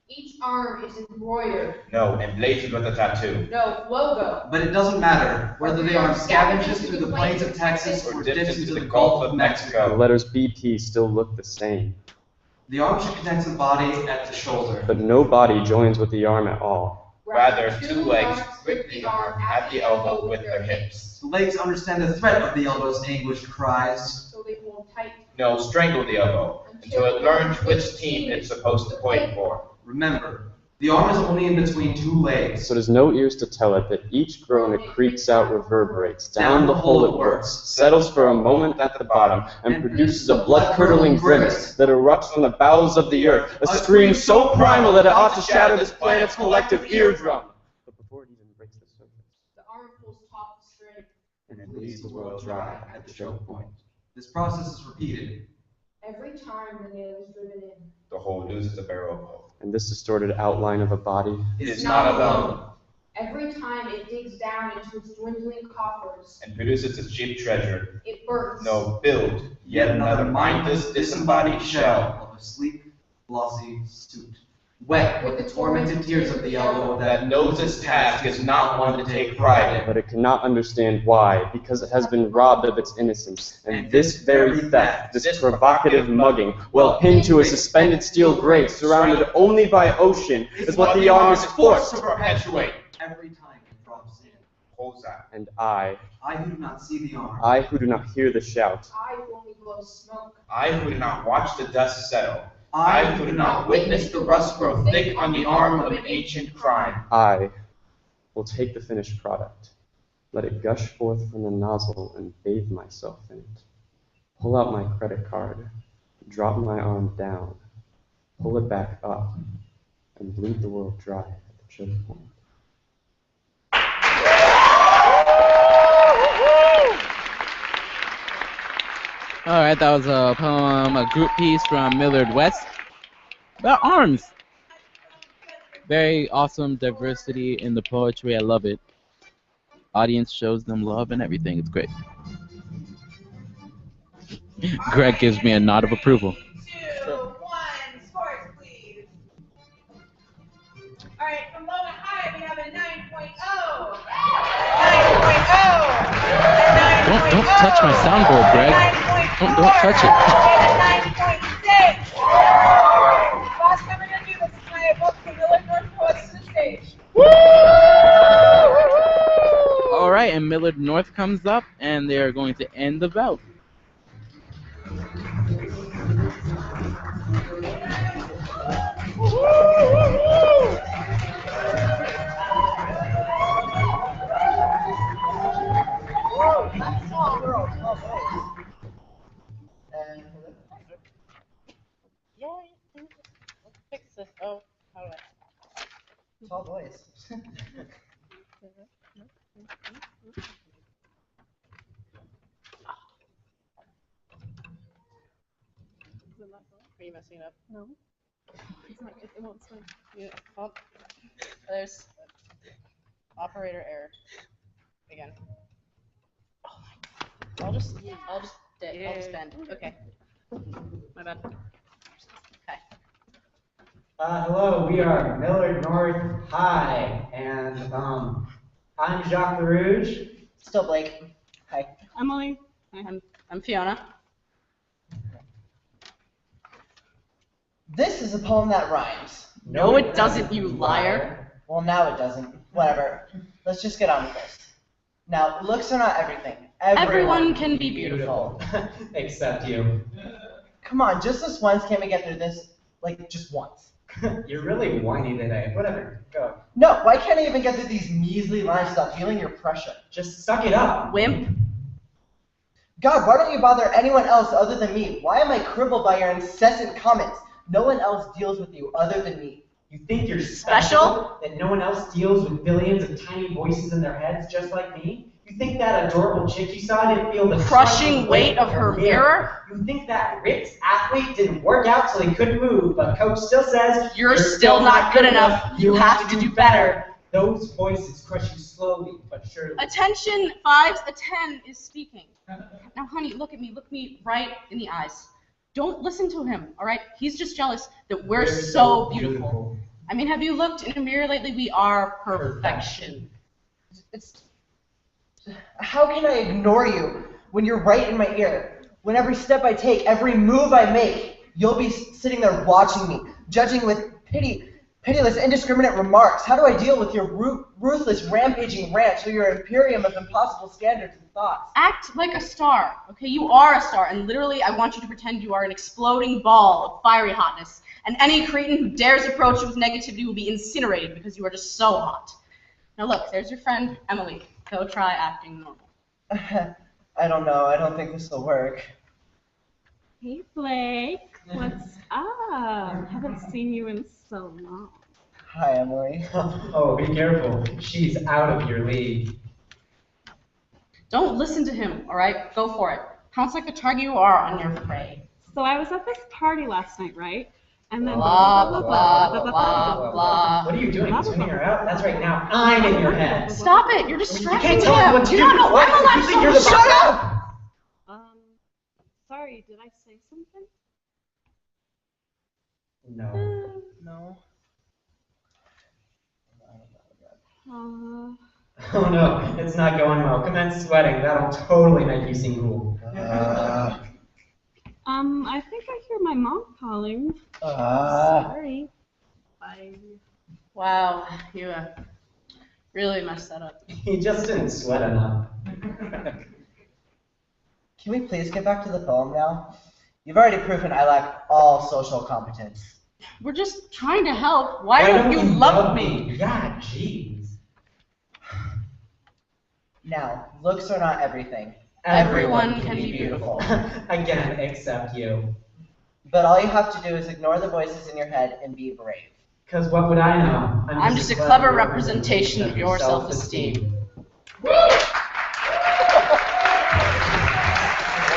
Each arm is embroidered.
No, emblazoned with a tattoo.
No, logo.
But it doesn't matter whether the arm scavenges through the plains of Texas or dips into the Gulf of Mexico.
The letters BP still look the same.
The arm should connect to the body at the shoulder.
But no body joins with the arm at all.
Rather, two legs grip the arm at the elbow with their hips.
The legs understand the threat of the elbow's anguished cries.
So they hold tight.
No, strangle the elbow until it learns which team it's supposed to point for.
Remember, the arm is only in between two legs.
So there's no ears to tell it that each groan it creaks out reverberates down the hole it works, settles for a moment at the bottom, and produces a blood-curdling grimace that erupts from the bowels of the earth, a scream so primal that it ought to shatter this planet's collective eardrum. But before it even breaks the surface,
The arm pulls taut the string.
and it bleeds the world dry at the choke point.
This process is repeated.
Every time the nail is driven in.
The hole loses a barrel of hope.
And this distorted outline of a body
is not alone.
Every time it digs down into its dwindling coffers.
And produces its cheap treasure.
It bursts.
No, build yet another mindless, disembodied shell
of a sleek, glossy suit. Wet with the tormented tears of the elbow
that knows its task is not one to take pride in.
But it cannot understand why, because it has been robbed of its innocence. And this very theft, this provocative mugging, well pinned to a suspended steel grate, surrounded only by ocean, is what the arm is forced to perpetuate.
Every time it drops in.
Pulls out.
And I
who do not see the arm.
I who do not hear the shout.
I who only blow smoke.
I who do not watch the dust settle. I who do not witness the rust grow thick on the arm of an ancient crime.
I will take the finished product, let it gush forth from the nozzle and bathe myself in it. Pull out my credit card, drop my arm down, pull it back up, and bleed the world dry at the choke point.
All right, that was a poem, a group piece from Millard West about arms. Very awesome diversity in the poetry. I love it. Audience shows them love and everything. It's great. Greg gives me a nod of approval.
2, 1, sports, please. All right, from low to high, we have a 9.0. 9.0.
Don't touch my soundboard, Greg. Don't touch it.
9.6. Last time we're going to do this is my book from Millard North Poets to the stage.
All right, and Millard North comes up, and they are going to end the bout.
this? Oh, how do I?
Tall boys.
Are you messing it up? No. It's not. It won't swing. Yeah. Oh, there's operator error. Again. Oh my God. I'll just bend. Okay. My bad. Okay.
Hello, we are Millard North High, and I'm Jacques LaRouge.
Still Blake. Hi.
Emily. I'm Fiona.
This is a poem that rhymes.
No, it doesn't, you liar.
Well, now it doesn't. Whatever. Let's just get on with this. Now, looks are not everything.
Everyone can be beautiful.
Except you.
Come on, just this once, can't we get through this? Like, just once.
You're really whiny today. Whatever, go.
No, why can't I even get through these measly lines without feeling your pressure?
Just suck it up.
Wimp.
God, why don't you bother anyone else other than me? Why am I crippled by your incessant comments? No one else deals with you other than me.
You think you're special? That no one else deals with billions of tiny voices in their heads just like me? You think that adorable chick you saw didn't feel the
crushing weight of her mirror?
You think that ripped athlete didn't work out so he couldn't move, but coach still says,
you're still not good enough. You have to do better.
Those voices crush you slowly, but surely.
Attention, 5's a 10 is speaking. Now, honey, look at me. Look me right in the eyes. Don't listen to him, all right? He's just jealous that we're so beautiful. I mean, have you looked in a mirror lately? We are perfection.
How can I ignore you when you're right in my ear? When every step I take, every move I make, you'll be sitting there watching me, judging with pitiless, indiscriminate remarks. How do I deal with your ruthless, rampaging rant through your imperium of impossible standards and thoughts?
Act like a star, okay? You are a star, and literally I want you to pretend you are an exploding ball of fiery hotness, and any cretin who dares approach you with negativity will be incinerated because you are just so hot. Now look, there's your friend, Emily. Go try acting normal.
I don't know. I don't think this will work.
Hey, Blake. What's up? Haven't seen you in so long.
Hi, Emily.
Oh, be careful. She's out of your league.
Don't listen to him, all right? Go for it. Pounce like the target you are on your prey.
So I was at this party last night, right? And then
blah, blah, blah, blah, blah.
What are you doing? Swinging her out? That's right now. I'm in your head.
Stop it! You're distracting
him. You can't tell me what to do.
You don't know what I'm allowed to
Shut up!
Sorry, did I say something?
No.
No.
Oh no, it's not going well. Commence sweating. That'll totally make you seem cool.
I think I hear my mom calling.
Sorry. Bye. Wow, you really messed that up.
He just didn't sweat enough.
Can we please get back to the poem now? You've already proven I lack all social competence.
We're just trying to help. Why don't you love me?
Yeah, jeez.
Now, looks are not everything.
Everyone can be beautiful.
Again, except you.
But all you have to do is ignore the voices in your head and be brave.
Because what would I know?
I'm just a clever representation of your self-esteem.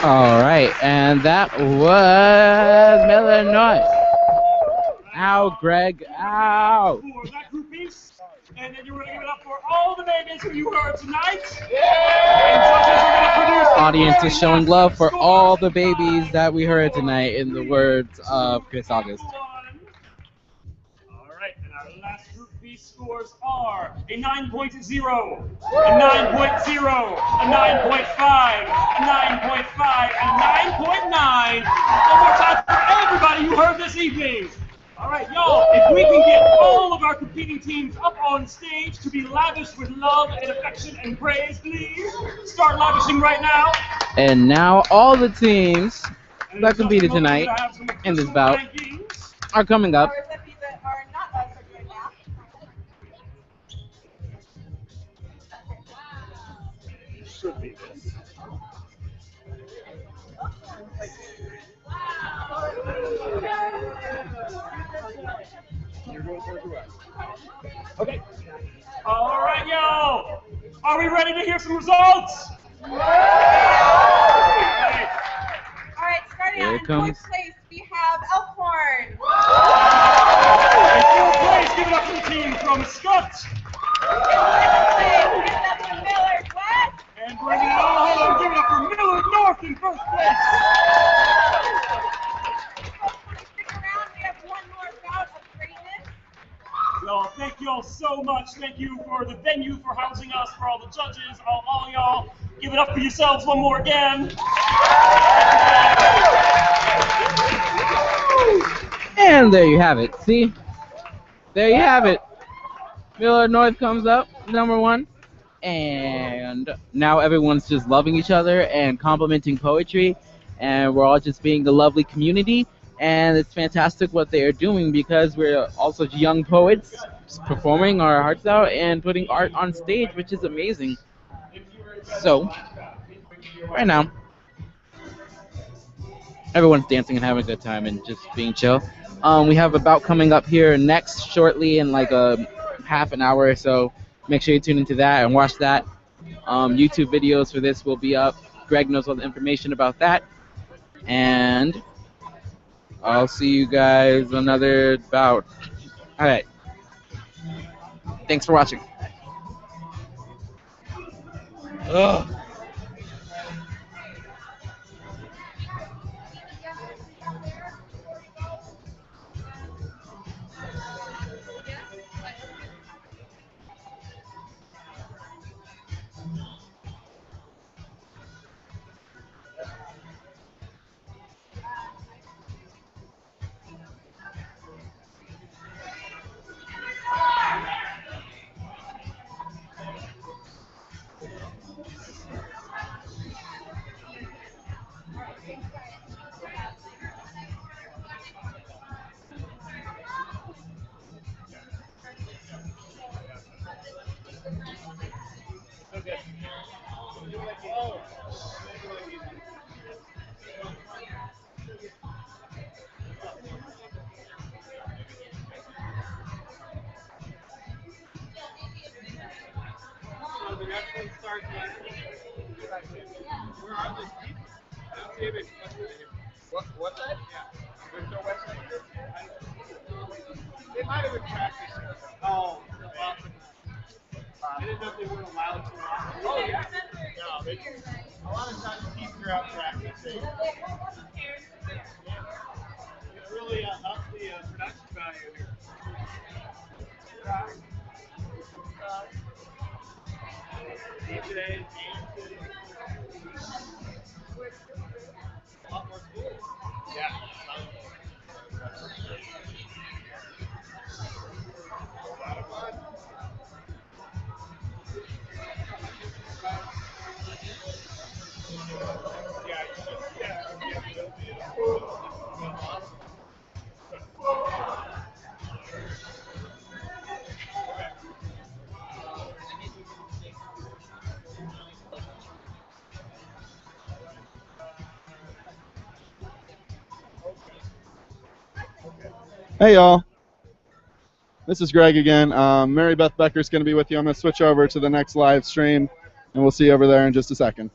All right, and that was Millard North. Ow, Greg, ow.
For that group piece, and then you want to give it up for all the babies who you heard tonight. And judges are going to produce
Audience is showing love for all the babies that we heard tonight, in the words of Chris August.
All right, and our last group B scores are a 9.0, a 9.0, a 9.5, a 9.5, and a 9.9. One more time for everybody who heard this evening. All right, y'all, if we can get all of our competing teams up on stage to be lavished with love and affection and praise, please start lavishing right now.
And now all the teams that competed tonight in this bout are coming up.
Should be this. Okay. All right, y'all. Are we ready to hear some results?
All right, starting
Here
out
it
in
comes.
fourth place, we have Elkhorn.
In fourth place, give it up for the team from Skutt.
Give it up for Millard West.
And bringing it all home, give it up for Millard North in first place.
Stick around, we have one more bout of greatness.
Well, thank you all so much. Thank you for the venue for housing us, for all the judges, all y'all. Give it up for yourselves one more again.
And there you have it. See? There you have it. Millard North comes up, #1. And now everyone's just loving each other and complimenting poetry. And we're all just being a lovely community. And it's fantastic what they are doing because we're also young poets performing our hearts out and putting art on stage, which is amazing. So, right now, everyone's dancing and having a good time and just being chill. We have a bout coming up here next shortly in like a half an hour or so. Make sure you tune into that and watch that. YouTube videos for this will be up. Greg knows all the information about that. And I'll see you guys another bout. All right. Thanks for watching. Ugh.
What's that? There's no website. They might have been practicing. Oh, I didn't know if they weren't allowed to. Oh, yeah. No, they, a lot of times teams are out practicing. It really ups the production value here. Today, a lot more school. Yeah. A lot of fun. Hey y'all, this is Greg again. Mary Beth Becker's going to be with you. I'm going to switch over to the next live stream, and we'll see you over there in just a second.